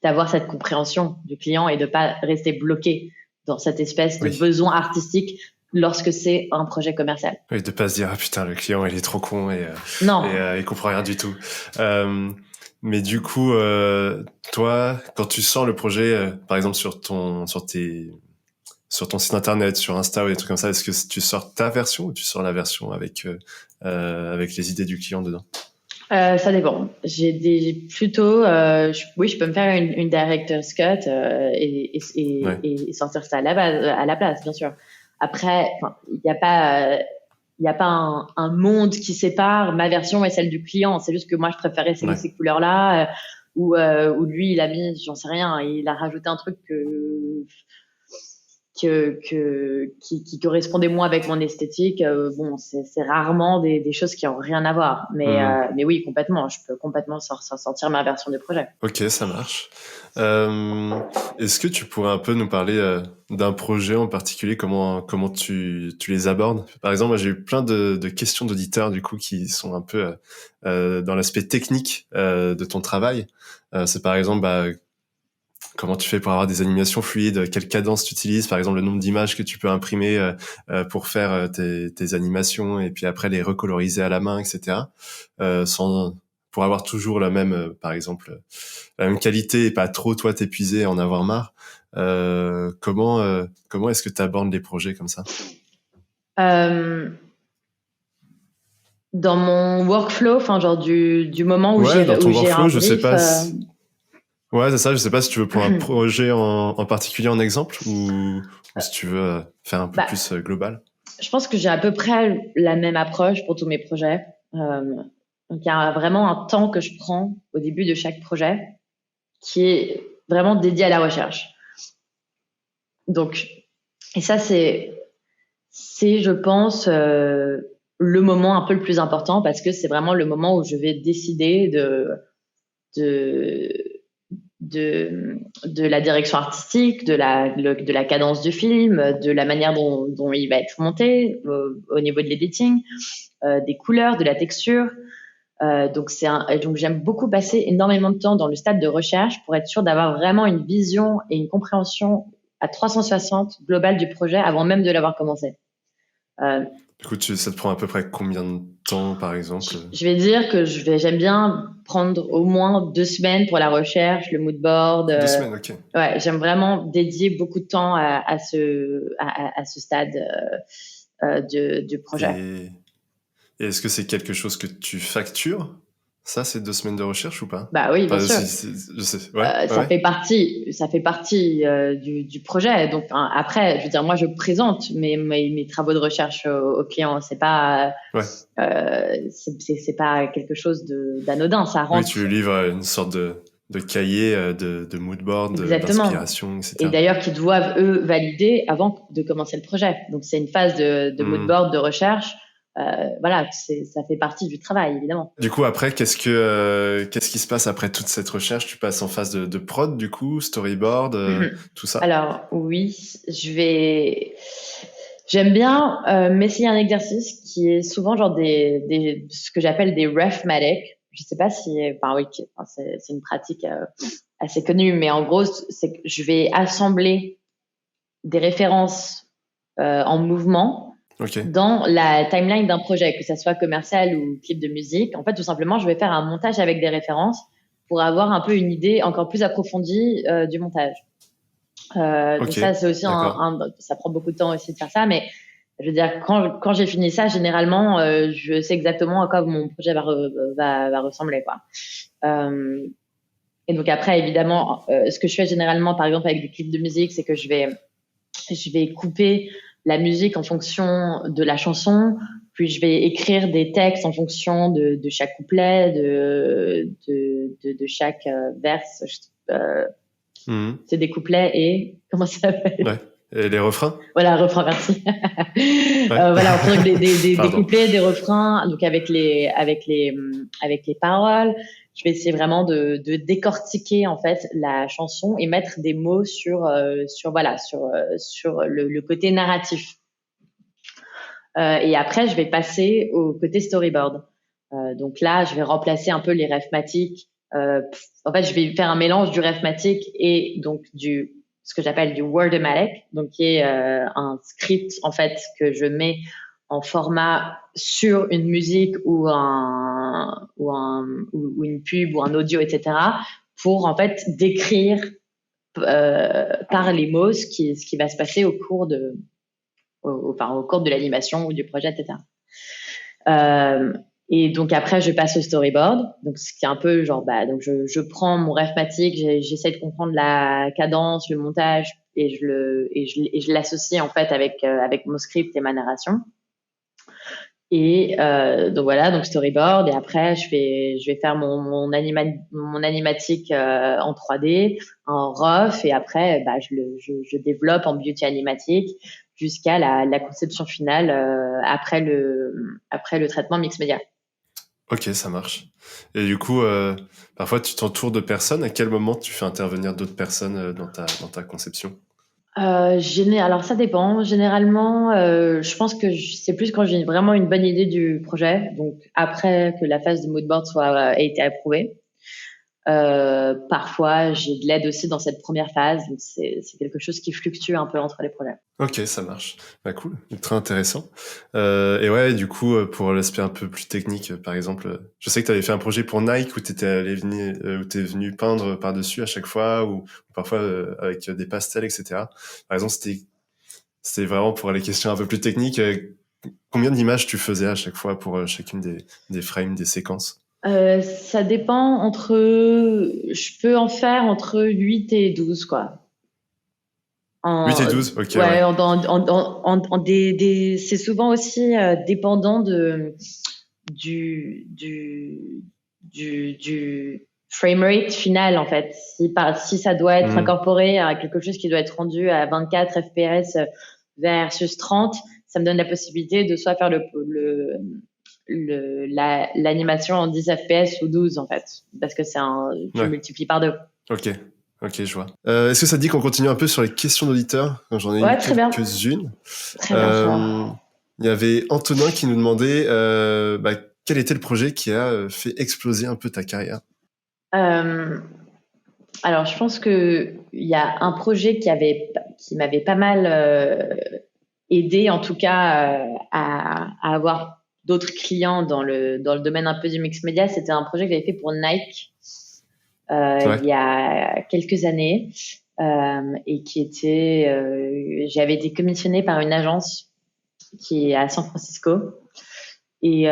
d'avoir cette compréhension du client et de pas rester bloqué dans cette espèce de besoin artistique lorsque c'est un projet commercial. Oui, de pas se dire ah putain le client il est trop con et il comprend rien du tout. Mais du coup, toi, quand tu sors le projet, par exemple sur ton site internet, sur Insta ou des trucs comme ça, est-ce que tu sors ta version ou tu sors la version avec les idées du client dedans? Ça dépend. J'ai plutôt, oui, je peux me faire une director's cut et sortir ça à la place, bien sûr. Après, il n'y a pas un monde qui sépare ma version et celle du client. C'est juste que moi, je préférais ces couleurs-là, ou lui, il a mis, j'en sais rien, il a rajouté un truc qui correspondait moins avec mon esthétique. Bon, c'est rarement des choses qui ont rien à voir. Mais oui, complètement. Je peux complètement sortir ma version du projet. Ok, ça marche. Est-ce que tu pourrais un peu nous parler d'un projet en particulier, comment tu les abordes? Par exemple, moi j'ai eu plein de questions d'auditeurs du coup qui sont un peu dans l'aspect technique de ton travail. C'est par exemple comment tu fais pour avoir des animations fluides, quelle cadence tu utilises, par exemple le nombre d'images que tu peux imprimer pour faire tes animations et puis après les recoloriser à la main, etc. Pour avoir toujours la même, par exemple, la même qualité et pas trop toi t'épuiser et en avoir marre. Comment est-ce que tu abordes les projets comme ça? Dans mon workflow, enfin genre du moment où j'ai dans ton workflow, brief, je sais pas. Ouais, c'est ça. Je sais pas si tu veux prendre un projet en particulier en exemple ou si tu veux faire un peu plus global. Je pense que j'ai à peu près la même approche pour tous mes projets. Donc il y a vraiment un temps que je prends au début de chaque projet qui est vraiment dédié à la recherche. Donc, et ça c'est je pense le moment un peu le plus important parce que c'est vraiment le moment où je vais décider de la direction artistique, de la cadence du film, de la manière dont il va être monté au niveau de l'editing, des couleurs, de la texture. Donc j'aime beaucoup passer énormément de temps dans le stade de recherche pour être sûr d'avoir vraiment une vision et une compréhension à 360 globale du projet avant même de l'avoir commencé. Du coup, ça te prend à peu près combien de temps, par exemple? Je vais dire que j'aime bien prendre au moins 2 semaines pour la recherche, le mood board. 2 semaines, ok. Ouais, j'aime vraiment dédier beaucoup de temps à ce stade du projet. Et est-ce que c'est quelque chose que tu factures, ça, ces 2 semaines de recherche ou pas? Bah oui, bien sûr. Je sais. Ouais, Ça ouais. fait partie du projet. Donc après, je veux dire, moi, je présente mes travaux de recherche aux clients. C'est pas Ouais. c'est pas quelque chose d'anodin. Ça Oui, rentre. tu livres une sorte de cahier de mood board, Exactement. d'inspiration, etc. Et d'ailleurs, qu'ils doivent, eux, valider avant de commencer le projet. Donc, c'est une phase de mood board, de recherche. Voilà, ça fait partie du travail, évidemment. Du coup, après, qu'est-ce qui se passe après toute cette recherche? Tu passes en phase de prod, du coup, storyboard, tout ça? Alors, oui, j'aime bien m'essayer un exercice qui est souvent genre ce que j'appelle des refmatics. Je sais pas si, enfin oui, c'est une pratique assez connue, mais en gros, c'est que je vais assembler des références en mouvement dans la timeline d'un projet, que ça soit commercial ou clip de musique. En fait, tout simplement, je vais faire un montage avec des références pour avoir un peu une idée encore plus approfondie du montage. Donc ça, c'est aussi ça prend beaucoup de temps aussi de faire ça, mais je veux dire, quand j'ai fini ça, généralement, je sais exactement à quoi mon projet va ressembler, quoi. Et donc après, évidemment, ce que je fais généralement, par exemple, avec des clips de musique, c'est que je vais couper la musique en fonction de la chanson, puis je vais écrire des textes en fonction de chaque couplet, de chaque verse. C'est des couplets et comment ça s'appelle? Ouais. Et les refrains? Voilà, refrain, merci. Ouais. Voilà, entre des couplets, des refrains, donc avec les paroles. Je vais essayer vraiment de décortiquer en fait la chanson et mettre des mots sur le côté narratif. Et après, je vais passer au côté storyboard. Donc là, je vais remplacer un peu les refmatics. En fait, je vais faire un mélange du refmatic et donc ce que j'appelle du Wordomatic, donc qui est un script en fait que je mets en format sur une musique ou une pub ou un audio, etc. pour en fait décrire par les mots ce qui va se passer au cours de l'animation ou du projet, etc. Et donc après, je passe au storyboard. Donc ce qui est un peu genre, donc je prends mon refmatic, j'essaie de comprendre la cadence, le montage, et je l'associe en fait avec mon script et ma narration. Et donc voilà, donc storyboard. Et après, je vais faire mon animatic en 3D, en rough, et après, je développe en beauty animatic jusqu'à la conception finale après le traitement mix média. Ok, ça marche. Et du coup, parfois tu t'entoures de personnes. À quel moment tu fais intervenir d'autres personnes dans ta conception? Alors ça dépend. Généralement, je pense que c'est plus quand j'ai vraiment une bonne idée du projet, donc après que la phase de moodboard ait été approuvée. Parfois, j'ai de l'aide aussi dans cette première phase, donc c'est quelque chose qui fluctue un peu entre les projets. Ok, ça marche. Cool, très intéressant. Et ouais, du coup, pour l'aspect un peu plus technique, par exemple, je sais que tu avais fait un projet pour Nike où t'es venu peindre par-dessus à chaque fois, ou parfois avec des pastels, etc. Par exemple, c'était vraiment pour les questions un peu plus techniques. Combien d'images tu faisais à chaque fois pour chacune des frames, des séquences? Ça dépend je peux en faire entre 8 et 12, quoi. 8 et 12, ok. Ouais. C'est souvent aussi dépendant du framerate final, en fait. Si ça doit être incorporé à quelque chose qui doit être rendu à 24 FPS versus 30, ça me donne la possibilité de soit faire l'animation en 10 FPS ou 12, en fait. Parce que tu multiplies par 2. Ok, je vois. Est-ce que ça te dit qu'on continue un peu sur les questions d'auditeurs? J'en ai eu quelques-unes. Très bien. Il y avait Antonin qui nous demandait quel était le projet qui a fait exploser un peu ta carrière? Alors, je pense que il y a un projet qui m'avait pas mal aidé en tout cas à avoir d'autres clients dans le domaine un peu du mix media. C'était un projet que j'avais fait pour Nike il y a quelques années et qui était j'avais été commissionnée par une agence qui est à San Francisco. Et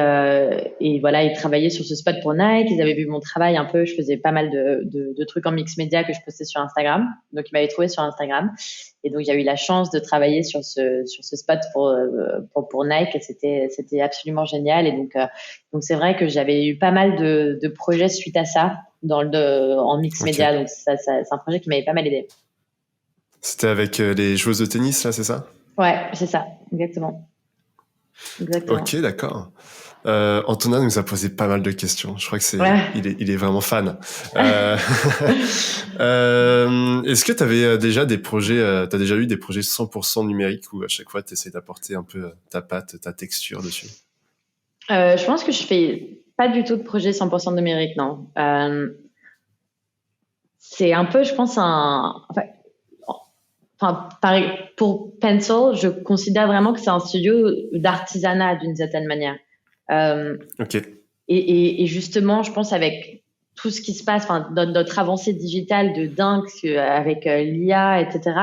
voilà, ils travaillaient sur ce spot pour Nike. Ils avaient vu mon travail un peu. Je faisais pas mal de trucs en mix média que je postais sur Instagram. Donc, ils m'avaient trouvé sur Instagram. Et donc, j'ai eu la chance de travailler sur ce spot pour Nike. Et c'était absolument génial. Et donc c'est vrai que j'avais eu pas mal de projets suite à ça en mix média. Donc, ça, c'est un projet qui m'avait pas mal aidé. C'était avec les joueuses de tennis, là, c'est ça? Ouais, c'est ça. Exactement. Ok, d'accord. Antonin nous a posé pas mal de questions. Je crois que il est vraiment fan. Est-ce que tu avais déjà des projets, t'as déjà eu des projets 100% numériques où à chaque fois tu essaies d'apporter un peu ta patte, ta texture dessus? Je pense que je fais pas du tout de projet 100% numérique, non. C'est un peu, je pense, pour Pencil, je considère vraiment que c'est un studio d'artisanat d'une certaine manière. Ok. Et justement, je pense avec tout ce qui se passe, notre avancée digitale de dingue avec l'IA, etc.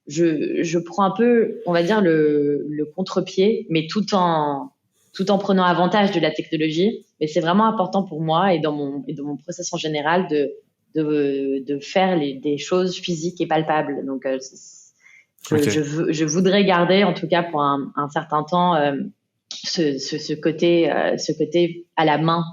Je prends un peu, on va dire, le contre-pied, mais tout en prenant avantage de la technologie. Mais c'est vraiment important pour moi et dans mon process en général de faire des choses physiques et palpables. Donc, je voudrais garder, en tout cas pour un certain temps, ce côté à la main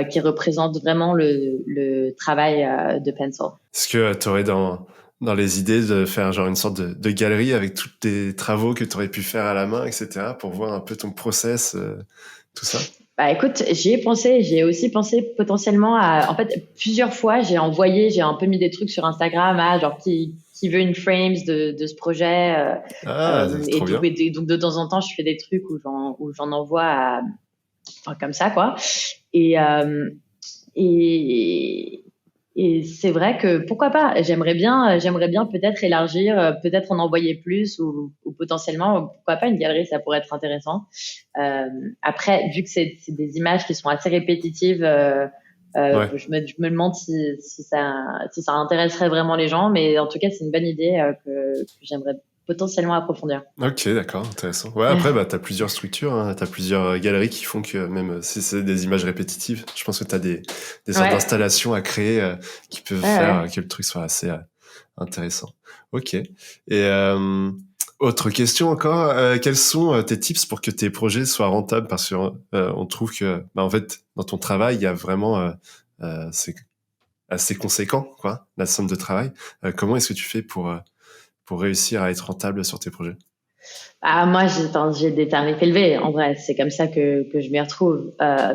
qui représente vraiment le travail de Pencil. Est-ce que tu aurais dans les idées de faire genre une sorte de galerie avec tous tes travaux que tu aurais pu faire à la main, etc., pour voir un peu ton process, tout ça? Bah écoute, j'y ai pensé. J'ai aussi pensé potentiellement en fait, plusieurs fois, j'ai un peu mis des trucs sur Instagram, genre qui veut une frames de ce projet. C'est trop bien. Et donc de temps en temps, je fais des trucs où j'en envoie comme ça, quoi. Et c'est vrai que pourquoi pas, j'aimerais bien peut-être élargir, peut-être en envoyer plus ou potentiellement, pourquoi pas une galerie, ça pourrait être intéressant. Après, vu que c'est des images qui sont assez répétitives, je me demande si ça intéresserait vraiment les gens, mais en tout cas, c'est une bonne idée que j'aimerais potentiellement approfondir. Ok, d'accord, intéressant. Ouais, après, t'as plusieurs structures, hein, t'as plusieurs galeries qui font que même si c'est des images répétitives, je pense que t'as des sortes d'installations à créer qui peuvent faire que le truc soit assez intéressant. Ok. Et autre question encore, quels sont tes tips pour que tes projets soient rentables? Parce que on trouve que, en fait, dans ton travail, il y a vraiment c'est assez conséquent, quoi, la somme de travail. Comment est-ce que tu fais pour réussir à être rentable sur tes projets? Moi, j'ai des tarifs élevés. En vrai, c'est comme ça que je m'y retrouve,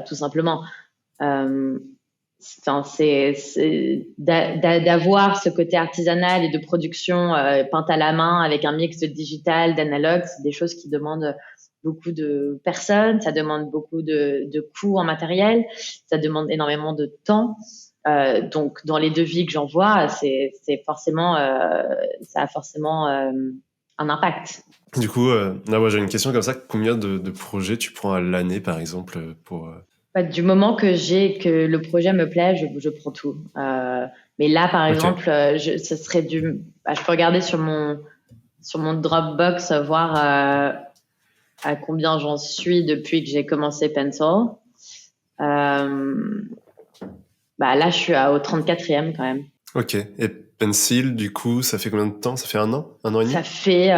tout simplement. C'est d'avoir ce côté artisanal et de production peinte à la main avec un mix de digital, d'analogue. C'est des choses qui demandent beaucoup de personnes, ça demande beaucoup de coûts en matériel, ça demande énormément de temps. Donc, dans les devis que j'envoie, c'est forcément, ça a forcément un impact. Du coup, j'ai une question comme ça. Combien de projets tu prends à l'année, par exemple, pour du moment que le projet me plaît, je prends tout. Mais là, par exemple, ce serait je peux regarder sur mon Dropbox, voir à combien j'en suis depuis que j'ai commencé Pencil. Là, je suis au 34e quand même. Ok. Et Pencil, du coup, ça fait combien de temps? Ça fait 1 an? 1 an et demi? Ça fait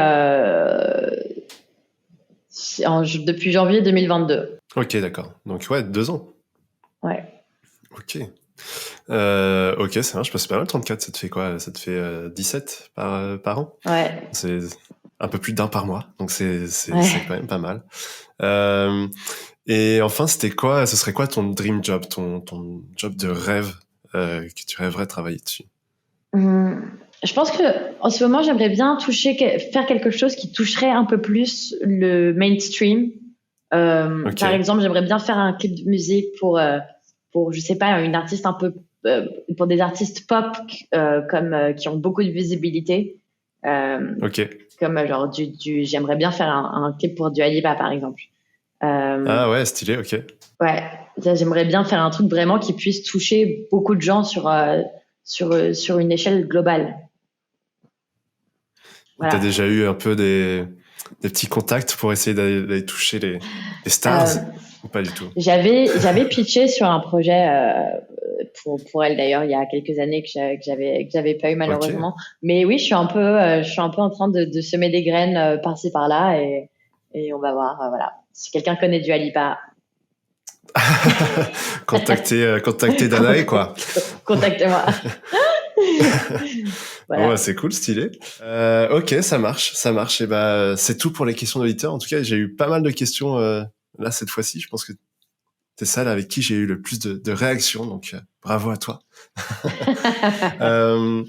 depuis janvier 2022. Ok, d'accord. Donc, 2 ans. Ouais. Ok. Ok, ça marche. C'est pas mal, 34. Ça te fait quoi? Ça te fait 17 par an? Ouais. C'est un peu plus d'1 par mois. Donc, c'est quand même pas mal. Et enfin, ce serait quoi ton dream job, ton job de rêve que tu rêverais travailler dessus? Je pense que en ce moment, j'aimerais bien faire quelque chose qui toucherait un peu plus le mainstream. Par exemple, j'aimerais bien faire un clip de musique pour je sais pas, une artiste un peu pour des artistes pop qui ont beaucoup de visibilité Ok. Comme genre j'aimerais bien faire un clip pour Dua Lipa, par exemple. Ah ouais, stylé, ok. Ouais, ça, j'aimerais bien faire un truc vraiment qui puisse toucher beaucoup de gens sur une échelle globale. T'as Voilà. déjà eu un peu des petits contacts pour essayer d'aller toucher les stars Euh, ou pas du tout? j'avais pitché sur un projet pour elle d'ailleurs il y a quelques années que j'avais pas eu Ok. malheureusement. Mais oui, je suis un peu en train de semer des graines par-ci par-là et on va voir. Voilà. Si quelqu'un connaît Dua Lipa, Contacter Danae, quoi. contactez-moi. Bon, Voilà. bah, c'est cool, stylé. Ok, ça marche, ça marche. Et bah, c'est tout pour les questions d'auditeurs. En tout cas, j'ai eu pas mal de questions là cette fois-ci. Je pense que t'es celle avec qui j'ai eu le plus de réactions, donc bravo à toi. Euh,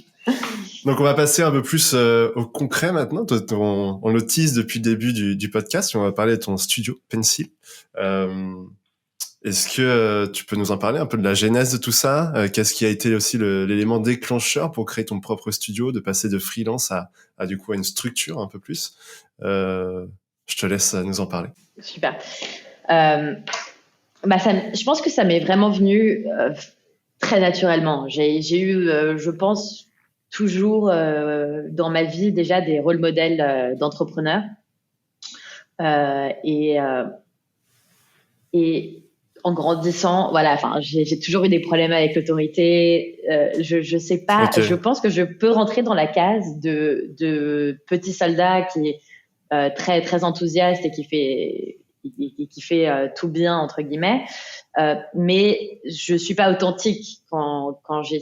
donc on va passer un peu plus au concret maintenant. On le tease depuis le début du podcast et on va parler de ton studio Pencil. Euh, Est-ce que tu peux nous en parler un peu de la genèse de tout ça? Qu'est-ce qui a été aussi l'élément déclencheur pour créer ton propre studio, de passer de freelance à du coup à une structure un peu plus? Je te laisse nous en parler. Super. Je pense que ça m'est vraiment venu très naturellement. J'ai eu, je pense, toujours dans ma vie déjà des rôles modèles d'entrepreneurs. Euh, et, euh, et en grandissant, voilà, enfin, j'ai toujours eu des problèmes avec l'autorité. Je sais pas, Ok, je pense que je peux rentrer dans la case de petit soldat qui est très très enthousiaste et qui fait tout bien entre guillemets. Mais je suis pas authentique quand j'ai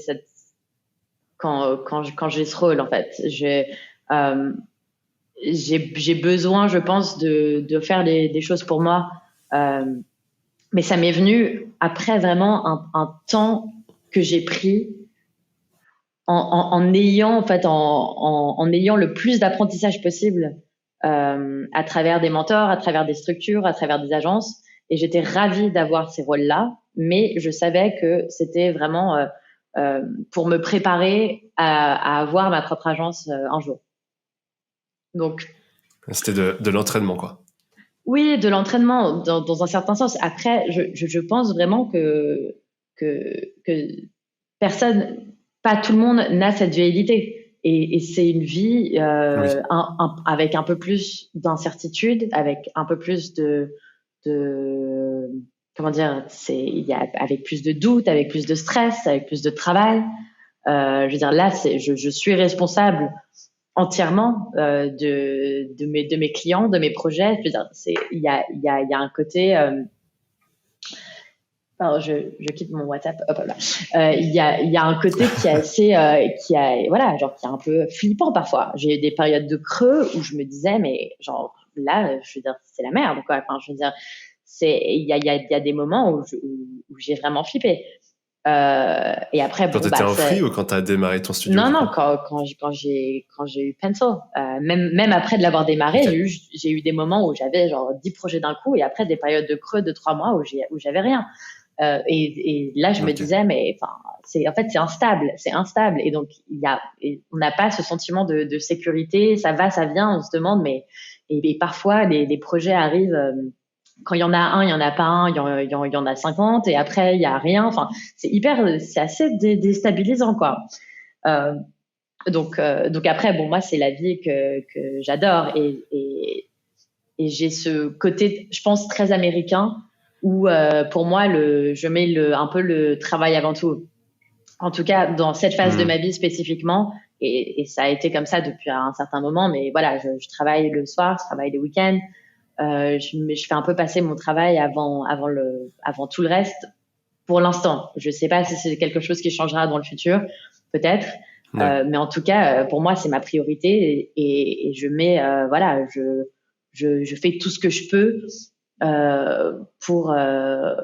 ce rôle en fait. Euh, j'ai besoin, je pense, de faire des choses pour moi. Euh, mais ça m'est venu après vraiment un temps que j'ai pris en ayant en fait en ayant le plus d'apprentissage possible à travers des mentors, à travers des structures, à travers des agences. Et j'étais ravie d'avoir ces rôles-là, mais je savais que c'était vraiment pour me préparer à avoir ma propre agence un jour. Donc c'était de l'entraînement, quoi. oui, de l'entraînement dans un certain sens. Après, je pense vraiment que personne, pas tout le monde n'a cette vérité. Et c'est une vie Oui, avec un peu plus d'incertitude, avec un peu plus de comment dire, avec plus de doutes, avec plus de stress, avec plus de travail. Je veux dire, là, je suis responsable entièrement de mes clients, de mes projets. Je veux dire, il y a un côté alors, je quitte mon WhatsApp. Hop là. Il y a un côté qui est assez, voilà, genre qui est un peu flippant parfois. J'ai eu des périodes de creux où je me disais, mais genre là, je veux dire, c'est la merde, quoi. Enfin, je veux dire, il y a des moments où j'ai vraiment flippé. Et après, quand bon, t'étais bah, en free ou quand t'as démarré ton studio, non, du non, coup? quand j'ai eu Pencil, même après de l'avoir démarré, Ok, j'ai eu des moments où j'avais genre 10 projets d'un coup et après des périodes de creux de 3 mois où j'avais rien. Et là, je me ok. disais, mais enfin, en fait, c'est instable. Et donc, on n'a pas ce sentiment de sécurité. Ça va, ça vient. On se demande, et parfois, les projets arrivent. Quand il y en a un, il y en a pas un, il y en a 50, et après, il y a rien. Enfin, c'est assez déstabilisant, quoi. Euh, donc après, bon, moi, c'est la vie que j'adore. Et j'ai ce côté, je pense, très américain où pour moi, je mets un peu le travail avant tout. En tout cas, dans cette phase de ma Hmm. vie spécifiquement, et ça a été comme ça depuis un certain moment, mais voilà, je travaille le soir, je travaille le week-end, je fais un peu passer mon travail avant tout le reste pour l'instant. Je sais pas si c'est quelque chose qui changera dans le futur, peut-être. Ouais. Mais en tout cas, pour moi, c'est ma priorité et je mets, voilà, je fais tout ce que je peux euh, pour euh,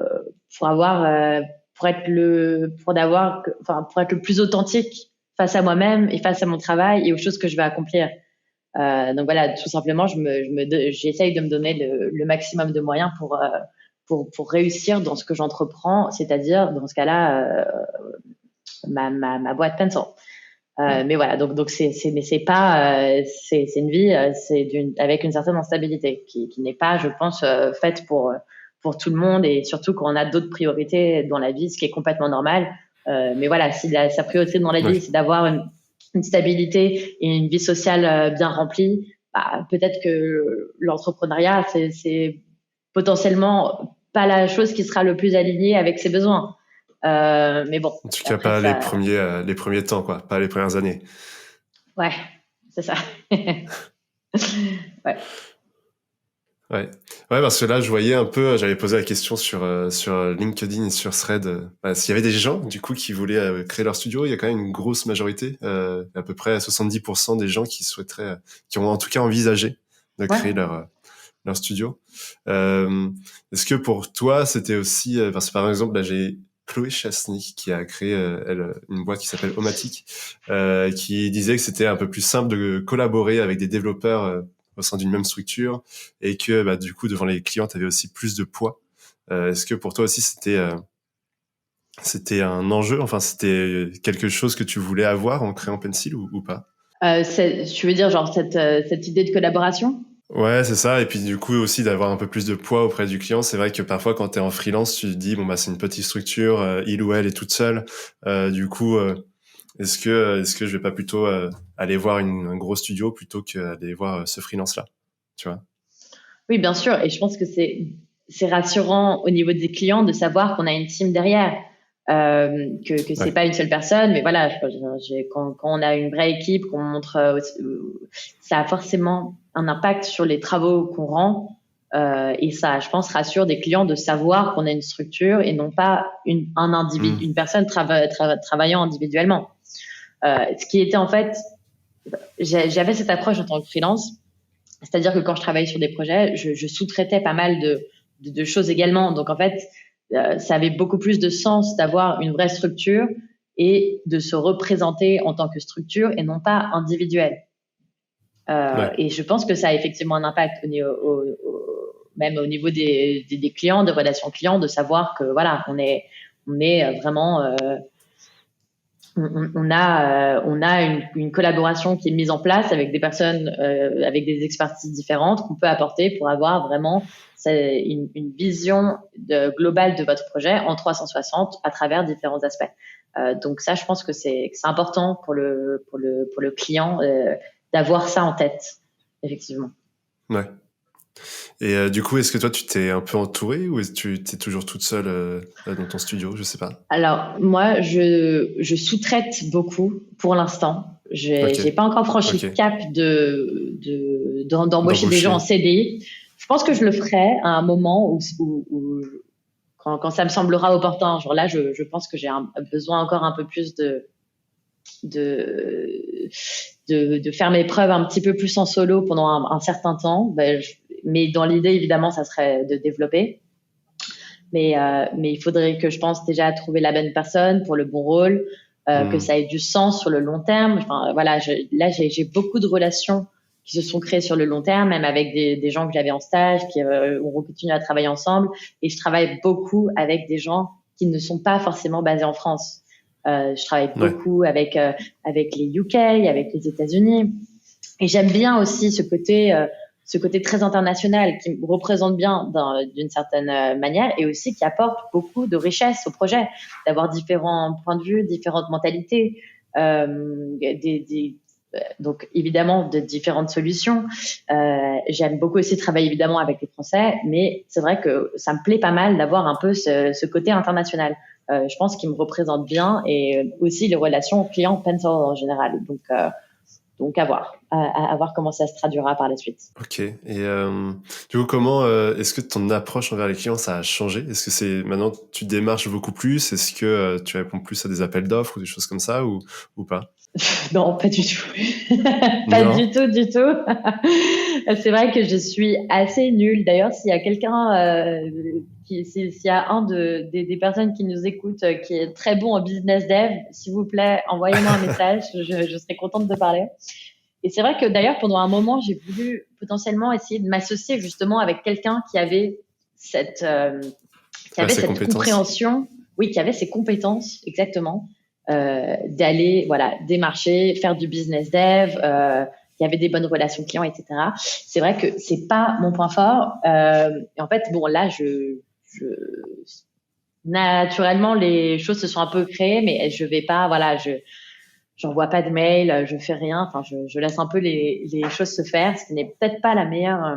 pour avoir pour être le plus authentique face à moi-même et face à mon travail et aux choses que je vais accomplir. Donc voilà, tout simplement, j'essaye de me donner le maximum de moyens pour réussir dans ce que j'entreprends, c'est-à-dire dans ce cas-là ma boîte Pencil. Mais voilà, donc mais c'est pas, c'est une vie, avec une certaine instabilité qui n'est pas, je pense, faite pour tout le monde, et surtout quand on a d'autres priorités dans la vie, ce qui est complètement normal. Mais voilà, si sa priorité dans la vie, c'est d'avoir une stabilité et une vie sociale bien remplie, bah, peut-être que l'entrepreneuriat, c'est potentiellement pas la chose qui sera le plus alignée avec ses besoins. Mais bon. En tout cas, pas les premiers temps, quoi, pas les premières années. Ouais, c'est ça. Ouais. Ouais, parce que là, je voyais un peu, j'avais posé la question sur LinkedIn et sur Thread, s'il y avait des gens, du coup, qui voulaient créer leur studio. Il y a quand même une grosse majorité, à peu près 70% des gens qui souhaiteraient, qui ont en tout cas envisagé de créer leur studio. Est-ce que pour toi, c'était aussi, parce que par exemple, là, j'ai Chloé Chasny qui a créé elle une boîte qui s'appelle Omatic, qui disait que c'était un peu plus simple de collaborer avec des développeurs au sein d'une même structure, et que du coup devant les clients tu avais aussi plus de poids. Est-ce que pour toi aussi c'était un enjeu, enfin c'était quelque chose que tu voulais avoir en créant Pencil ou pas? Tu veux dire genre cette idée de collaboration? Ouais, c'est ça. Et puis du coup aussi d'avoir un peu plus de poids auprès du client. C'est vrai que parfois quand t'es en freelance, tu te dis bon c'est une petite structure, il ou elle est toute seule. Du coup, est-ce que je vais pas plutôt aller voir un gros studio plutôt qu'aller voir ce freelance là, tu vois? Oui, bien sûr. Et je pense que c'est rassurant au niveau des clients de savoir qu'on a une team derrière, que c'est pas une seule personne. Mais voilà, quand on a une vraie équipe, qu'on montre, ça a forcément un impact sur les travaux qu'on rend. Et ça, je pense, rassure des clients de savoir qu'on a une structure et non pas un individu, une personne travaillant individuellement. Ce qui était en fait, j'avais cette approche en tant que freelance, c'est-à-dire que quand je travaillais sur des projets, je sous-traitais pas mal de choses également. Donc en fait, ça avait beaucoup plus de sens d'avoir une vraie structure et de se représenter en tant que structure et non pas individuel. Et je pense que ça a effectivement un impact même au niveau des clients, de relations clients, de savoir que voilà, on est vraiment on a une collaboration qui est mise en place avec des personnes avec des expertises différentes qu'on peut apporter pour avoir vraiment une vision globale de votre projet en 360 à travers différents aspects. Donc ça, je pense que c'est important pour le client d'avoir ça en tête, effectivement. Ouais. Et du coup, est-ce que toi, tu t'es un peu entourée ou est-ce que tu t'es toujours toute seule dans ton studio? Je sais pas. Alors, moi, je sous-traite beaucoup pour l'instant. J'ai pas encore franchi le cap d'embaucher des gens en CDI. Je pense que je le ferai à un moment où quand ça me semblera opportun. Genre là, je pense que j'ai besoin encore un peu plus de faire mes preuves un petit peu plus en solo pendant un certain temps. Mais dans l'idée, évidemment, ça serait de développer. Mais il faudrait que je pense déjà trouver la bonne personne pour le bon rôle, que ça ait du sens sur le long terme. Enfin, voilà, là, j'ai beaucoup de relations qui se sont créées sur le long terme, même avec des gens que j'avais en stage, on continue à travailler ensemble. Et je travaille beaucoup avec des gens qui ne sont pas forcément basés en France. Je travaille beaucoup avec les UK, avec les États-Unis. Et j'aime bien aussi ce côté très international qui me représente bien d'une certaine manière, et aussi qui apporte beaucoup de richesse au projet, d'avoir différents points de vue, différentes mentalités, donc évidemment de différentes solutions. J'aime beaucoup aussi travailler évidemment avec les Français, mais c'est vrai que ça me plaît pas mal d'avoir un peu ce côté international. Je pense qu'il me représente bien, et aussi les relations clients Pencil en général. Donc à voir comment ça se traduira par la suite. Ok. Et du coup, comment est-ce que ton approche envers les clients ça a changé? Est-ce que c'est maintenant tu démarches beaucoup plus? Est-ce que tu réponds plus à des appels d'offres ou des choses comme ça ou pas? Non, pas du tout. Pas du tout. C'est vrai que je suis assez nulle. D'ailleurs, s'il y a quelqu'un s'il y a des personnes qui nous écoutent qui est très bon en business dev, s'il vous plaît, envoyez-moi un message. Je serais contente de parler. Et c'est vrai que d'ailleurs, pendant un moment, j'ai voulu potentiellement essayer de m'associer justement avec quelqu'un qui avait cette compréhension, oui, qui avait ces compétences exactement, d'aller démarcher, faire du business dev. Il y avait des bonnes relations clients, etc. C'est vrai que c'est pas mon point fort. Et en fait, bon là, naturellement les choses se sont un peu créées, mais je vais pas, j'envoie pas de mail, je fais rien. Enfin, je laisse un peu les choses se faire, ce qui n'est peut-être pas la meilleure.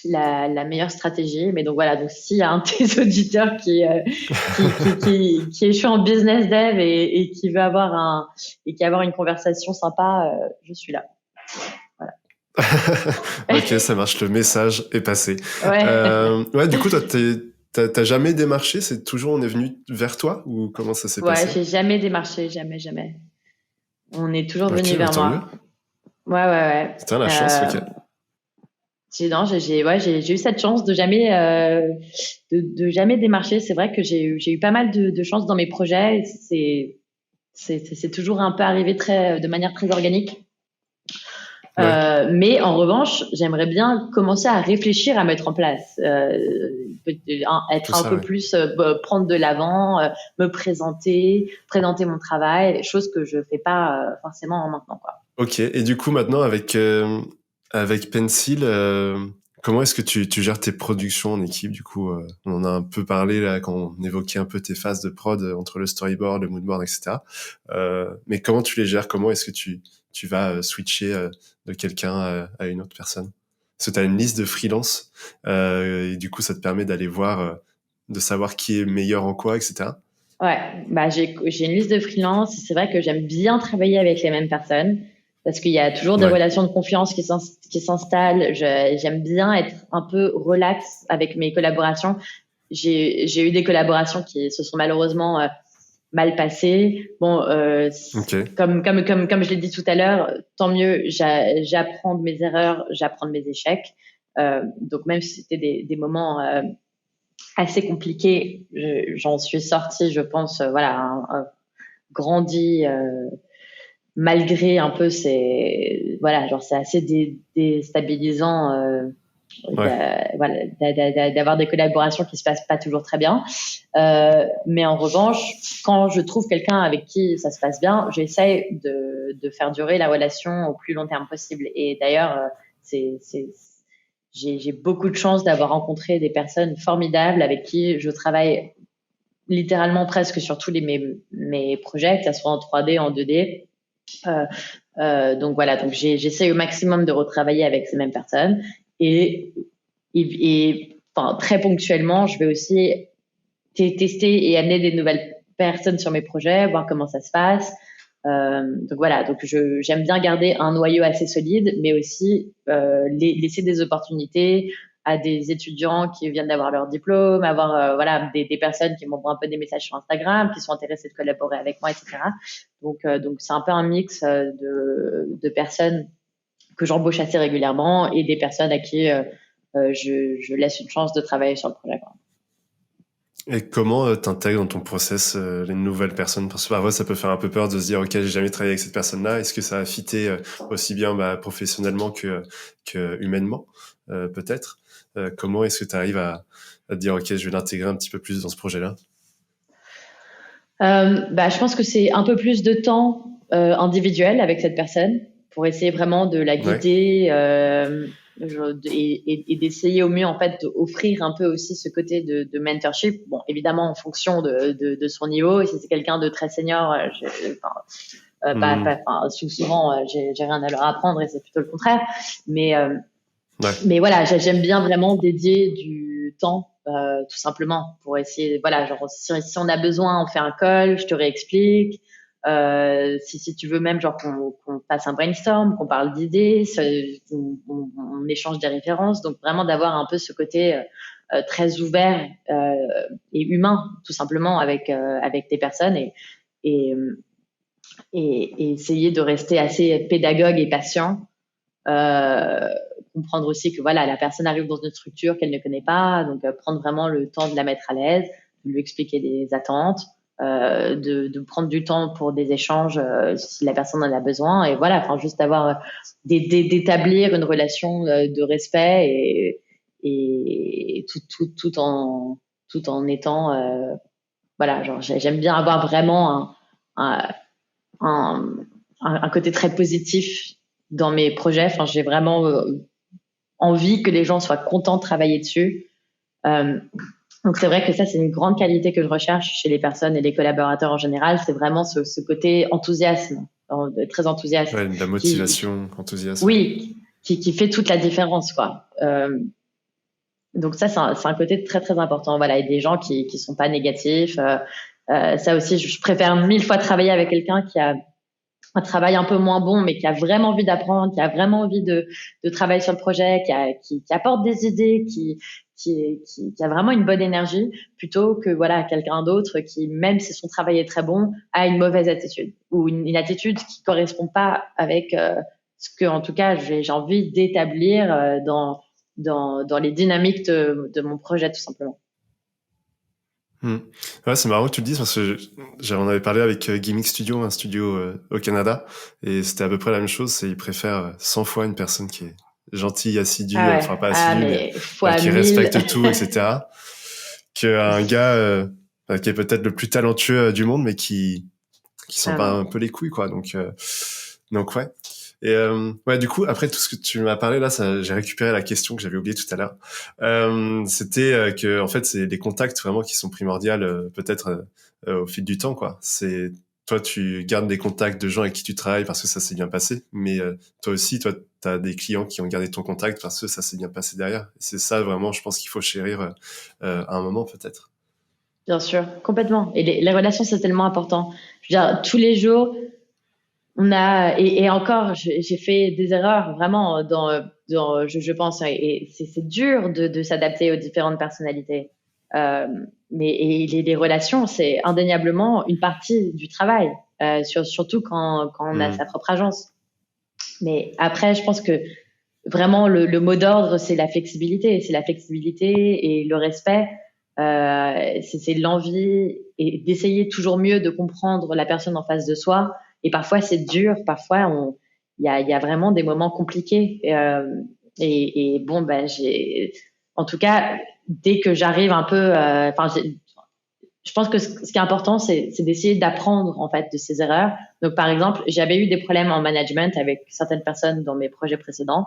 La meilleure stratégie. Mais donc voilà, donc s'il y a un de tes auditeurs qui échoue en business dev et qui veut avoir une conversation sympa, je suis là. Voilà. Ok, ça marche, le message est passé. Ouais. Du coup, toi, t'as jamais démarché, c'est toujours on est venu vers toi ou comment ça s'est passé? Ouais, j'ai jamais démarché, jamais. On est toujours Ok, venu vers tant mieux. moi. Ouais. Putain, la chance, ok. J'ai eu cette chance de jamais de jamais démarcher. C'est vrai que j'ai eu pas mal de chance dans mes projets. C'est toujours un peu arrivé de manière très organique. Ouais. Mais en revanche, j'aimerais bien commencer à réfléchir à mettre en place, être Tout un ça, peu ouais. plus, prendre de l'avant, me présenter mon travail, chose que je fais pas forcément maintenant, quoi. Ok, et du coup, maintenant, avec Pencil, comment est-ce que tu gères tes productions en équipe? Du coup, on en a un peu parlé là quand on évoquait un peu tes phases de prod entre le storyboard, le moodboard, etc. Mais comment tu les gères? Comment est-ce que tu vas switcher de quelqu'un à une autre personne? Parce que tu as une liste de freelance et du coup, ça te permet d'aller voir, de savoir qui est meilleur en quoi, etc. Ouais, j'ai une liste de freelance. C'est vrai que j'aime bien travailler avec les mêmes personnes parce qu'il y a toujours des Ouais, relations de confiance qui s'installent. J'aime bien être un peu relax avec mes collaborations. J'ai eu des collaborations qui se sont malheureusement mal passées. Bon, ok. comme je l'ai dit tout à l'heure, tant mieux. J'apprends de mes erreurs, j'apprends de mes échecs. Donc même si c'était des moments assez compliqué. J'en suis sortie, je pense, grandi malgré un peu c'est assez déstabilisant Ouais. d'avoir des collaborations qui se passent pas toujours très bien. Mais en revanche, quand je trouve quelqu'un avec qui ça se passe bien, j'essaie de faire durer la relation au plus long terme possible. Et d'ailleurs, j'ai beaucoup de chance d'avoir rencontré des personnes formidables avec qui je travaille littéralement presque sur tous mes projets, que ce soit en 3D, en 2D. Donc voilà, donc j'essaie au maximum de retravailler avec ces mêmes personnes enfin, très ponctuellement, je vais aussi tester et amener des nouvelles personnes sur mes projets, voir comment ça se passe. Donc voilà, donc j'aime bien garder un noyau assez solide, mais aussi laisser des opportunités à des étudiants qui viennent d'avoir leur diplôme, avoir des personnes qui m'envoient un peu des messages sur Instagram, qui sont intéressées de collaborer avec moi, etc. Donc c'est un peu un mix de personnes que j'embauche assez régulièrement et des personnes à qui je laisse une chance de travailler sur le projet, quoi. Et comment t'intègres dans ton process les nouvelles personnes? Parce que parfois ça peut faire un peu peur de se dire ok, j'ai jamais travaillé avec cette personne-là. Est-ce que ça a fité aussi bien professionnellement que humainement peut-être? Comment est-ce que tu arrives à te dire ok, je vais l'intégrer un petit peu plus dans ce projet-là? Je pense que c'est un peu plus de temps individuel avec cette personne pour essayer vraiment de la Ouais. guider et d'essayer au mieux en fait d'offrir un peu aussi ce côté de mentorship. Bon, évidemment en fonction de son niveau. Si c'est quelqu'un de très senior, Hmm. souvent j'ai rien à leur apprendre et c'est plutôt le contraire. Mais Ouais. mais voilà, j'aime bien vraiment dédier du temps, tout simplement, pour essayer, voilà, genre, si on a besoin, on fait un call, je te réexplique. Si tu veux même, genre, qu'on fasse un brainstorm, qu'on parle d'idées, on échange des références. Donc, vraiment d'avoir un peu ce côté très ouvert et humain, tout simplement, avec des personnes et, et essayer de rester assez pédagogue et patient. Euh, Comprendre aussi que voilà, la personne arrive dans une structure qu'elle ne connaît pas, donc prendre vraiment le temps de la mettre à l'aise, de lui expliquer des attentes, de prendre du temps pour des échanges si la personne en a besoin, et voilà, enfin juste avoir d'établir une relation de respect et tout en étant voilà, genre j'aime bien avoir vraiment un, un côté très positif dans mes projets. Enfin, j'ai vraiment envie que les gens soient contents de travailler dessus. Donc c'est vrai que ça, c'est une grande qualité que je recherche chez les personnes et les collaborateurs en général. C'est vraiment ce côté enthousiasme, très enthousiaste. Ouais, de la motivation, enthousiasme. Oui, qui fait toute la différence, quoi. Donc ça, c'est un côté très très important. Voilà, et des gens qui sont pas négatifs. Ça aussi, je préfère 1000 fois travailler avec quelqu'un qui a un travail un peu moins bon, mais qui a vraiment envie d'apprendre, qui a vraiment envie de travailler sur le projet, qui apporte des idées, qui a vraiment une bonne énergie, plutôt que voilà quelqu'un d'autre qui, même si son travail est très bon, a une mauvaise attitude ou une attitude qui correspond pas avec ce que, en tout cas, j'ai envie d'établir dans les dynamiques de mon projet, tout simplement. Ouais, c'est marrant que tu le dises parce que on avait parlé avec Gimmick Studio, un studio au Canada, et c'était à peu près la même chose. Ils préfèrent 100 fois une personne qui est gentille, assidue, enfin pas assidue, mais qui respecte tout, etc., qu'un gars qui est peut-être le plus talentueux du monde, mais qui s'en bat un peu les couilles, quoi. Donc ouais. Et ouais, du coup, après tout ce que tu m'as parlé là, j'ai récupéré la question que j'avais oubliée tout à l'heure. C'était que en fait, c'est les contacts vraiment qui sont primordiaux, peut-être au fil du temps, quoi. C'est toi, tu gardes des contacts de gens avec qui tu travailles parce que ça s'est bien passé, mais toi aussi, t'as des clients qui ont gardé ton contact parce que ça s'est bien passé derrière. Et c'est ça vraiment, je pense qu'il faut chérir à un moment peut-être. Bien sûr, complètement. Et les relations, c'est tellement important. Je veux dire, tous les jours, on a, et encore, j'ai fait des erreurs vraiment je pense, et c'est dur de s'adapter aux différentes personnalités. Mais les relations, c'est indéniablement une partie du travail, surtout quand on a sa propre agence. Mais après, je pense que vraiment le mot d'ordre, c'est la flexibilité. C'est la flexibilité et le respect. C'est l'envie et d'essayer toujours mieux de comprendre la personne en face de soi. Et parfois c'est dur, parfois il y a vraiment des moments compliqués. Et bon, ben en tout cas, dès que j'arrive un peu, je pense que ce qui est important, c'est d'essayer d'apprendre en fait de ces erreurs. Donc par exemple, j'avais eu des problèmes en management avec certaines personnes dans mes projets précédents.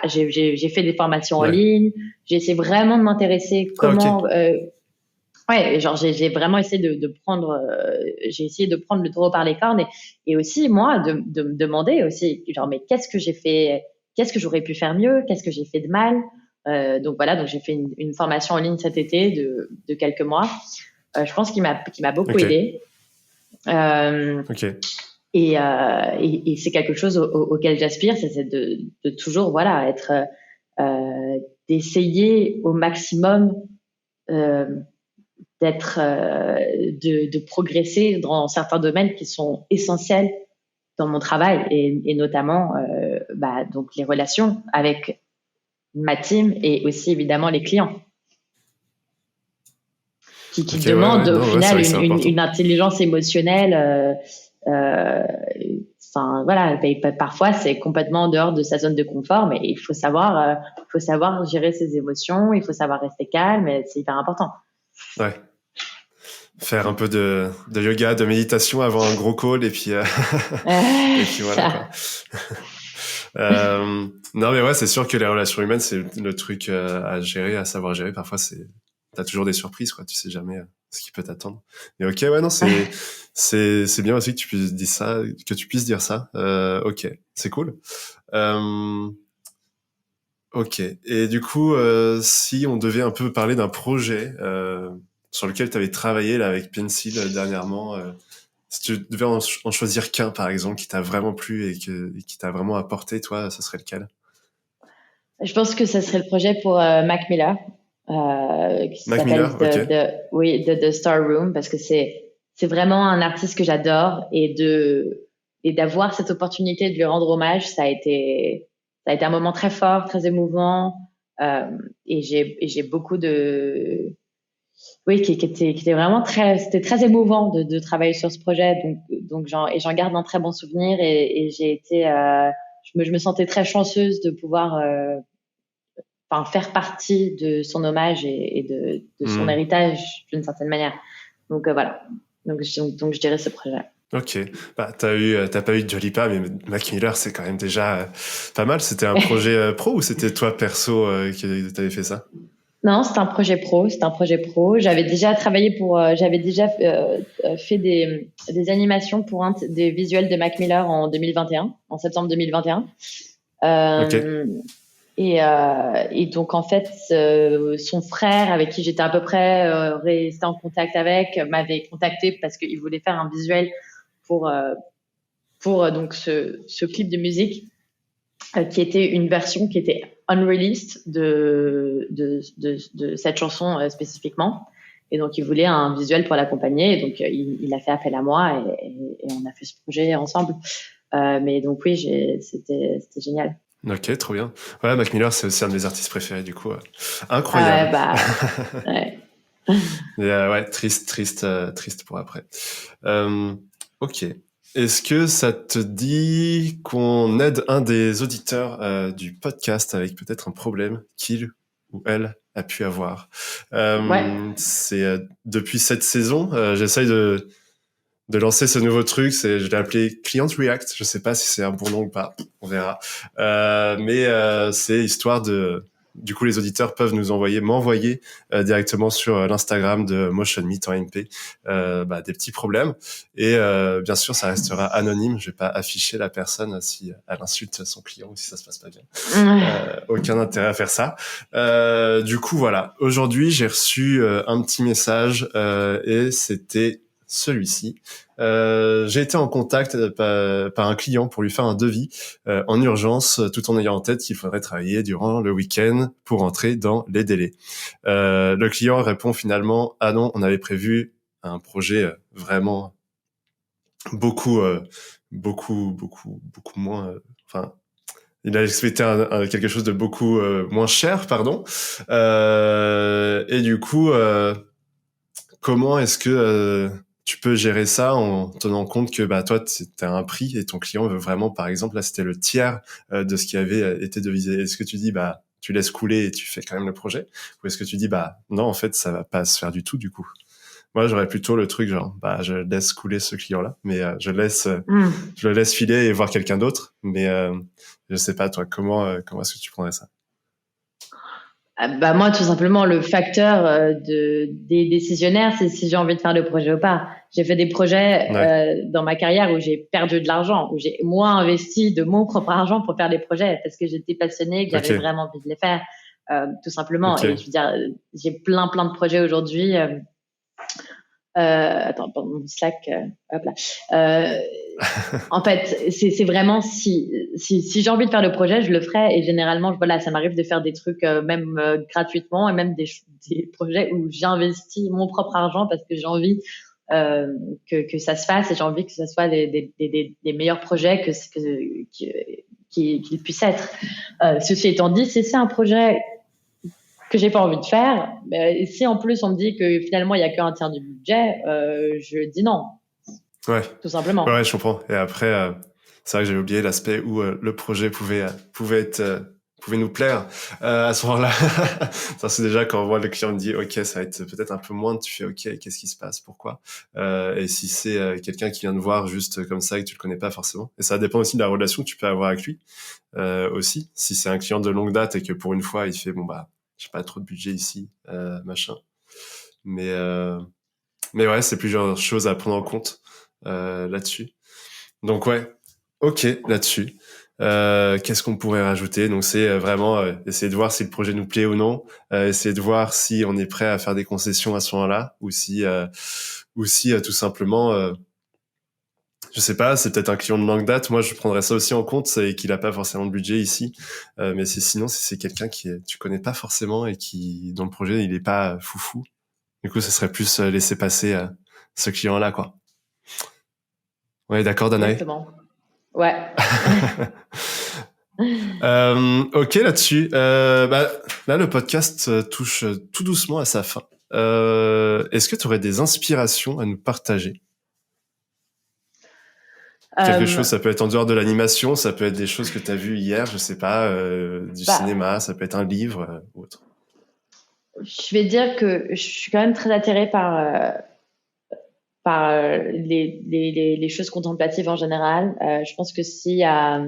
J'ai fait des formations en ligne. J'ai essayé vraiment de m'intéresser comment. Ouais, genre j'ai vraiment essayé de prendre. J'ai essayé de prendre le taureau par les cornes et aussi moi de me demander aussi genre mais qu'est-ce que j'ai fait, qu'est-ce que j'aurais pu faire mieux, qu'est-ce que j'ai fait de mal. Donc voilà, donc j'ai fait une formation en ligne cet été de quelques mois. Je pense qu'il m'a beaucoup aidé. Et c'est quelque chose auquel j'aspire, c'est de toujours voilà être d'essayer au maximum de progresser dans certains domaines qui sont essentiels dans mon travail et notamment donc les relations avec ma team et aussi évidemment les clients qui demandent au final une intelligence émotionnelle. Enfin voilà, parfois c'est complètement en dehors de sa zone de confort, mais il faut savoir gérer ses émotions, il faut savoir rester calme, et c'est hyper important. Ouais. Faire un peu de yoga, de méditation avant un gros call et puis et puis voilà quoi. Non mais ouais, c'est sûr que les relations humaines c'est le truc à gérer, à savoir gérer. Parfois t'as toujours des surprises quoi, tu sais jamais ce qui peut t'attendre. Mais ok, ouais, non, c'est bien aussi que tu puisses dire ça. Ok, c'est cool. Ok. Et du coup, si on devait un peu parler d'un projet sur lequel tu avais travaillé là avec Pencil dernièrement, si tu devais en choisir qu'un par exemple qui t'a vraiment plu et qui t'a vraiment apporté, toi, ça serait lequel? Je pense que ça serait le projet pour Mac Miller, qui s'appelle The Star Room, parce que c'est vraiment un artiste que j'adore et d'avoir cette opportunité de lui rendre hommage, ça a été un moment très fort, très émouvant, et j'ai beaucoup qui était vraiment c'était très émouvant de travailler sur ce projet, donc j'en garde un très bon souvenir et j'ai été je me sentais très chanceuse de pouvoir faire partie de son hommage et de son héritage d'une certaine manière. Donc voilà. Donc je dirais ce projet. Ok. Bah, t'as pas eu de Jolipa, mais Mac Miller, c'est quand même déjà pas mal. C'était un projet pro ou c'était toi perso qui t'avais fait ça? Non, c'est un projet pro. C'est un projet pro. J'avais déjà travaillé j'avais déjà fait des animations pour des visuels de Mac Miller en 2021, en septembre 2021. Ok. Et donc en fait, son frère, avec qui j'étais à peu près resté en contact avec, m'avait contacté parce qu'il voulait faire un visuel pour donc ce clip de musique qui était une version qui était unreleased de cette chanson spécifiquement. Et donc, il voulait un visuel pour l'accompagner. Et donc, il a fait appel à moi et on a fait ce projet ensemble. Mais donc, oui, c'était génial. Ok, trop bien. Ouais, Mac Miller, c'est aussi un de mes artistes préférés, du coup. Incroyable. Ouais. Et, ouais, triste pour après. Ok. Est-ce que ça te dit qu'on aide un des auditeurs du podcast avec peut-être un problème qu'il ou elle a pu avoir? Ouais. C'est depuis cette saison, j'essaye de lancer ce nouveau truc. Je l'ai appelé Client React. Je sais pas si c'est un bon nom ou pas. On verra. Mais c'est histoire de. Du coup, les auditeurs peuvent m'envoyer directement sur l'Instagram de Motion Meet en MP des petits problèmes. Et bien sûr, ça restera anonyme. Je vais pas afficher la personne si elle insulte son client ou si ça se passe pas bien. Aucun intérêt à faire ça. Du coup, voilà. Aujourd'hui, j'ai reçu un petit message et c'était celui-ci. J'ai été en contact par un client pour lui faire un devis en urgence, tout en ayant en tête qu'il faudrait travailler durant le week-end pour entrer dans les délais. Le client répond finalement: ah non, on avait prévu un projet vraiment beaucoup, beaucoup moins. Enfin, il a expecté quelque chose de beaucoup moins cher, pardon. Et du coup, comment est-ce que tu peux gérer ça en tenant compte que toi, t'as un prix et ton client veut vraiment, par exemple, là, c'était le tiers de ce qui avait été devisé. Est-ce que tu dis, tu laisses couler et tu fais quand même le projet? Ou est-ce que tu dis, non, en fait, ça va pas se faire du tout, du coup? Moi, j'aurais plutôt le truc genre, je laisse couler ce client-là, mais je le laisse filer et voir quelqu'un d'autre. Mais je sais pas, toi, comment est-ce que tu prendrais ça? Moi, tout simplement, le facteur des décisionnaires, c'est si j'ai envie de faire le projet ou pas. J'ai fait des projets Ouais, dans ma carrière où j'ai perdu de l'argent, où j'ai moins investi de mon propre argent pour faire des projets parce que j'étais passionnée, que j'avais ok, vraiment envie de les faire, tout simplement. Et je ok. veux dire, j'ai plein de projets aujourd'hui. Attends, pardon, mon Slack, hop là. En fait, c'est vraiment si j'ai envie de faire le projet, je le ferai. Et généralement, voilà, ça m'arrive de faire des trucs même gratuitement et même des projets où j'investis mon propre argent parce que j'ai envie que ça se fasse et j'ai envie que ce soit des meilleurs projets qu'ils puissent être. Ceci étant dit, si c'est un projet que j'ai pas envie de faire, et si en plus on me dit que finalement il y a qu'un tiers du budget, je dis non, Ouais. tout simplement. Ouais, je comprends. Et après, c'est vrai que j'avais oublié l'aspect où le projet pouvait nous plaire à ce moment-là. Ça, c'est déjà quand on voit le client me dit, OK, ça va être peut-être un peu moins, tu fais, OK, qu'est-ce qui se passe? Pourquoi? Et si c'est quelqu'un qui vient te voir juste comme ça et que tu le connais pas forcément. Et ça dépend aussi de la relation que tu peux avoir avec lui aussi. Si c'est un client de longue date et que pour une fois, il fait, j'ai pas trop de budget ici, machin. Mais, euh, mais ouais, c'est plusieurs choses à prendre en compte là-dessus. Donc ouais, ok là-dessus. Qu'est-ce qu'on pourrait rajouter? Donc c'est vraiment essayer de voir si le projet nous plaît ou non, essayer de voir si on est prêt à faire des concessions à ce moment-là, ou si tout simplement, je sais pas, c'est peut-être un client de longue date. Moi, je prendrais ça aussi en compte, c'est qu'il a pas forcément de budget ici. Mais sinon, si c'est quelqu'un tu connais pas forcément et dont le projet il est pas foufou, du coup, ce serait plus laisser passer ce client-là, quoi. Ouais, d'accord, Danae. Exactement. Ouais. Ok là-dessus. Là, le podcast touche tout doucement à sa fin. Est-ce que tu aurais des inspirations à nous partager? Quelque chose, Euh, ça peut être en dehors de l'animation, ça peut être des choses que tu as vues hier, je sais pas, du bah, cinéma, ça peut être un livre ou autre. je vais dire que je suis quand même très attirée par les choses contemplatives en général. Je pense que s'il y a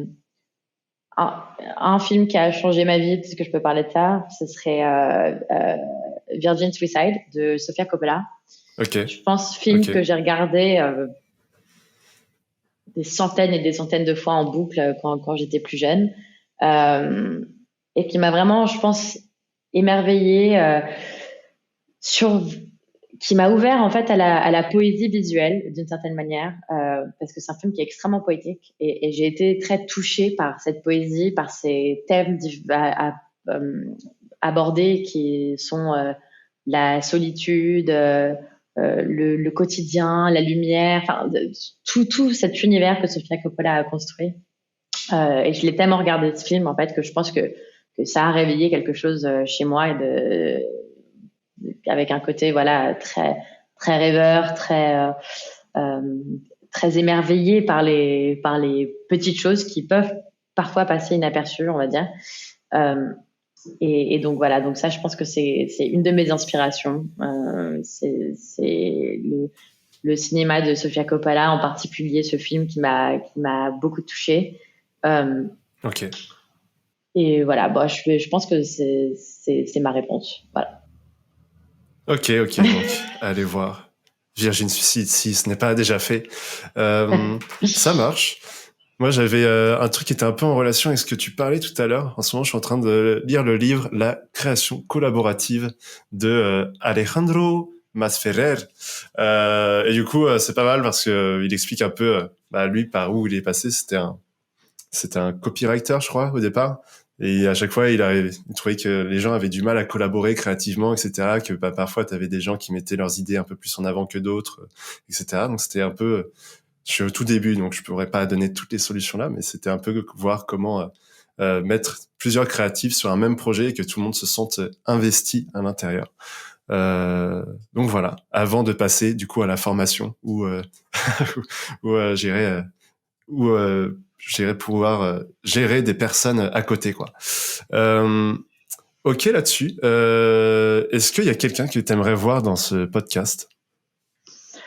un film qui a changé ma vie, parce que je peux parler de ça, ce serait Virgin Suicide de Sofia Coppola. Ok. Je pense film que j'ai regardé des centaines et des centaines de fois en boucle quand j'étais plus jeune, et qui m'a vraiment, je pense, émerveillée qui m'a ouvert en fait à la poésie visuelle d'une certaine manière, parce que c'est un film qui est extrêmement poétique, et j'ai été très touchée par cette poésie, par ces thèmes abordés qui sont la solitude, le quotidien, la lumière, enfin tout cet univers que Sofia Coppola a construit. Et je l'ai tellement regardé ce film en fait que je pense que ça a réveillé quelque chose chez moi, et avec un côté voilà très très rêveur, très émerveillé par les petites choses qui peuvent parfois passer inaperçues, on va dire. Et donc voilà, donc ça, je pense que c'est une de mes inspirations. C'est le cinéma de Sofia Coppola, en particulier ce film qui m'a beaucoup touchée. Ok. Et voilà, bon, je pense que c'est ma réponse. Voilà. Ok, donc allez voir Virgin Suicide si ce n'est pas déjà fait. Ça marche. Moi, j'avais un truc qui était un peu en relation avec ce que tu parlais tout à l'heure. En ce moment, je suis en train de lire le livre La création collaborative de Alejandro Masferrer. Et du coup, c'est pas mal parce que il explique un peu lui par où il est passé. C'était un copywriter, je crois, au départ. Et à chaque fois, il trouvait que les gens avaient du mal à collaborer créativement, etc. Que parfois, tu avais des gens qui mettaient leurs idées un peu plus en avant que d'autres, etc. Donc, c'était un peu... Je suis au tout début, donc je pourrais pas donner toutes les solutions là, mais c'était un peu voir comment mettre plusieurs créatifs sur un même projet et que tout le monde se sente investi à l'intérieur. Donc voilà, avant de passer du coup à la formation où j'irai pouvoir gérer des personnes à côté, quoi. Ok, là-dessus. Est-ce qu'il y a quelqu'un que tu aimerais voir dans ce podcast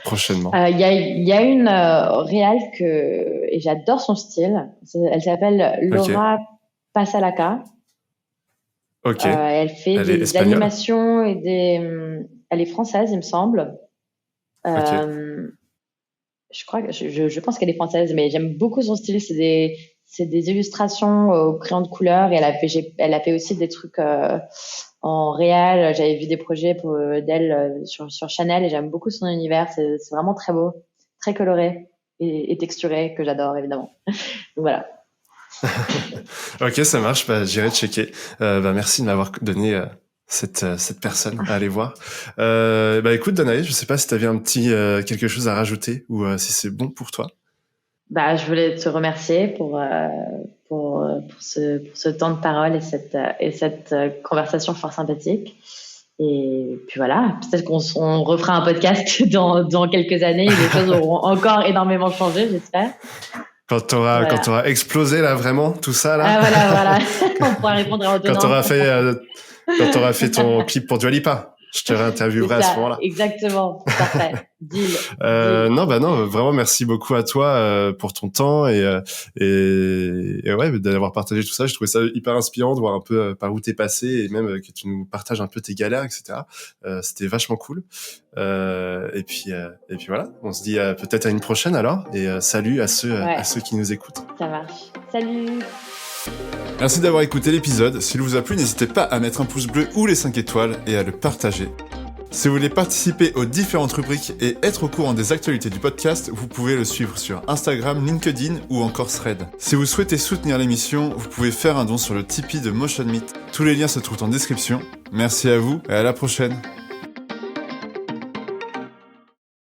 prochainement? Il y a une réal et j'adore son style. Elle s'appelle Laura Pasalaca. Ok. Elle fait des animations et elle est française, il me semble. Je pense qu'elle est française, mais j'aime beaucoup son style. C'est des illustrations au crayon de couleur, et elle a fait aussi des trucs en réal. J'avais vu des projets d'elle sur Chanel, et j'aime beaucoup son univers. C'est vraiment très beau, très coloré et texturé, que j'adore évidemment. Donc voilà. Ok, ça marche. J'irai checker. Merci de m'avoir donné cette personne à aller voir. Écoute, Danae, je sais pas si tu avais un petit quelque chose à rajouter ou si c'est bon pour toi. Je voulais te remercier pour ce temps de parole et cette conversation fort sympathique. Et puis voilà, peut-être qu'on refera un podcast dans quelques années, et les choses auront encore énormément changé, j'espère. Quand t'auras explosé là vraiment tout ça là. Voilà. On pourra répondre à autrement. Quand t'auras fait ton clip pour Dua Lipa, je te réinterviewerai à ce moment-là. Exactement, parfait. Deal. Non, vraiment merci beaucoup à toi pour ton temps et ouais, d'avoir partagé tout ça. Je trouvais ça hyper inspirant de voir un peu par où t'es passé, et même que tu nous partages un peu tes galères, etc. C'était vachement cool. Et puis voilà, on se dit peut-être à une prochaine alors, et salut à ceux qui nous écoutent. Ça marche. Salut. Merci d'avoir écouté l'épisode. S'il vous a plu, n'hésitez pas à mettre un pouce bleu ou les 5 étoiles et à le partager. Si vous voulez participer aux différentes rubriques et être au courant des actualités du podcast, vous pouvez le suivre sur Instagram, LinkedIn ou encore Thread. Si vous souhaitez soutenir l'émission, vous pouvez faire un don sur le Tipeee de Motion Meet. Tous les liens se trouvent en description. Merci à vous et à la prochaine.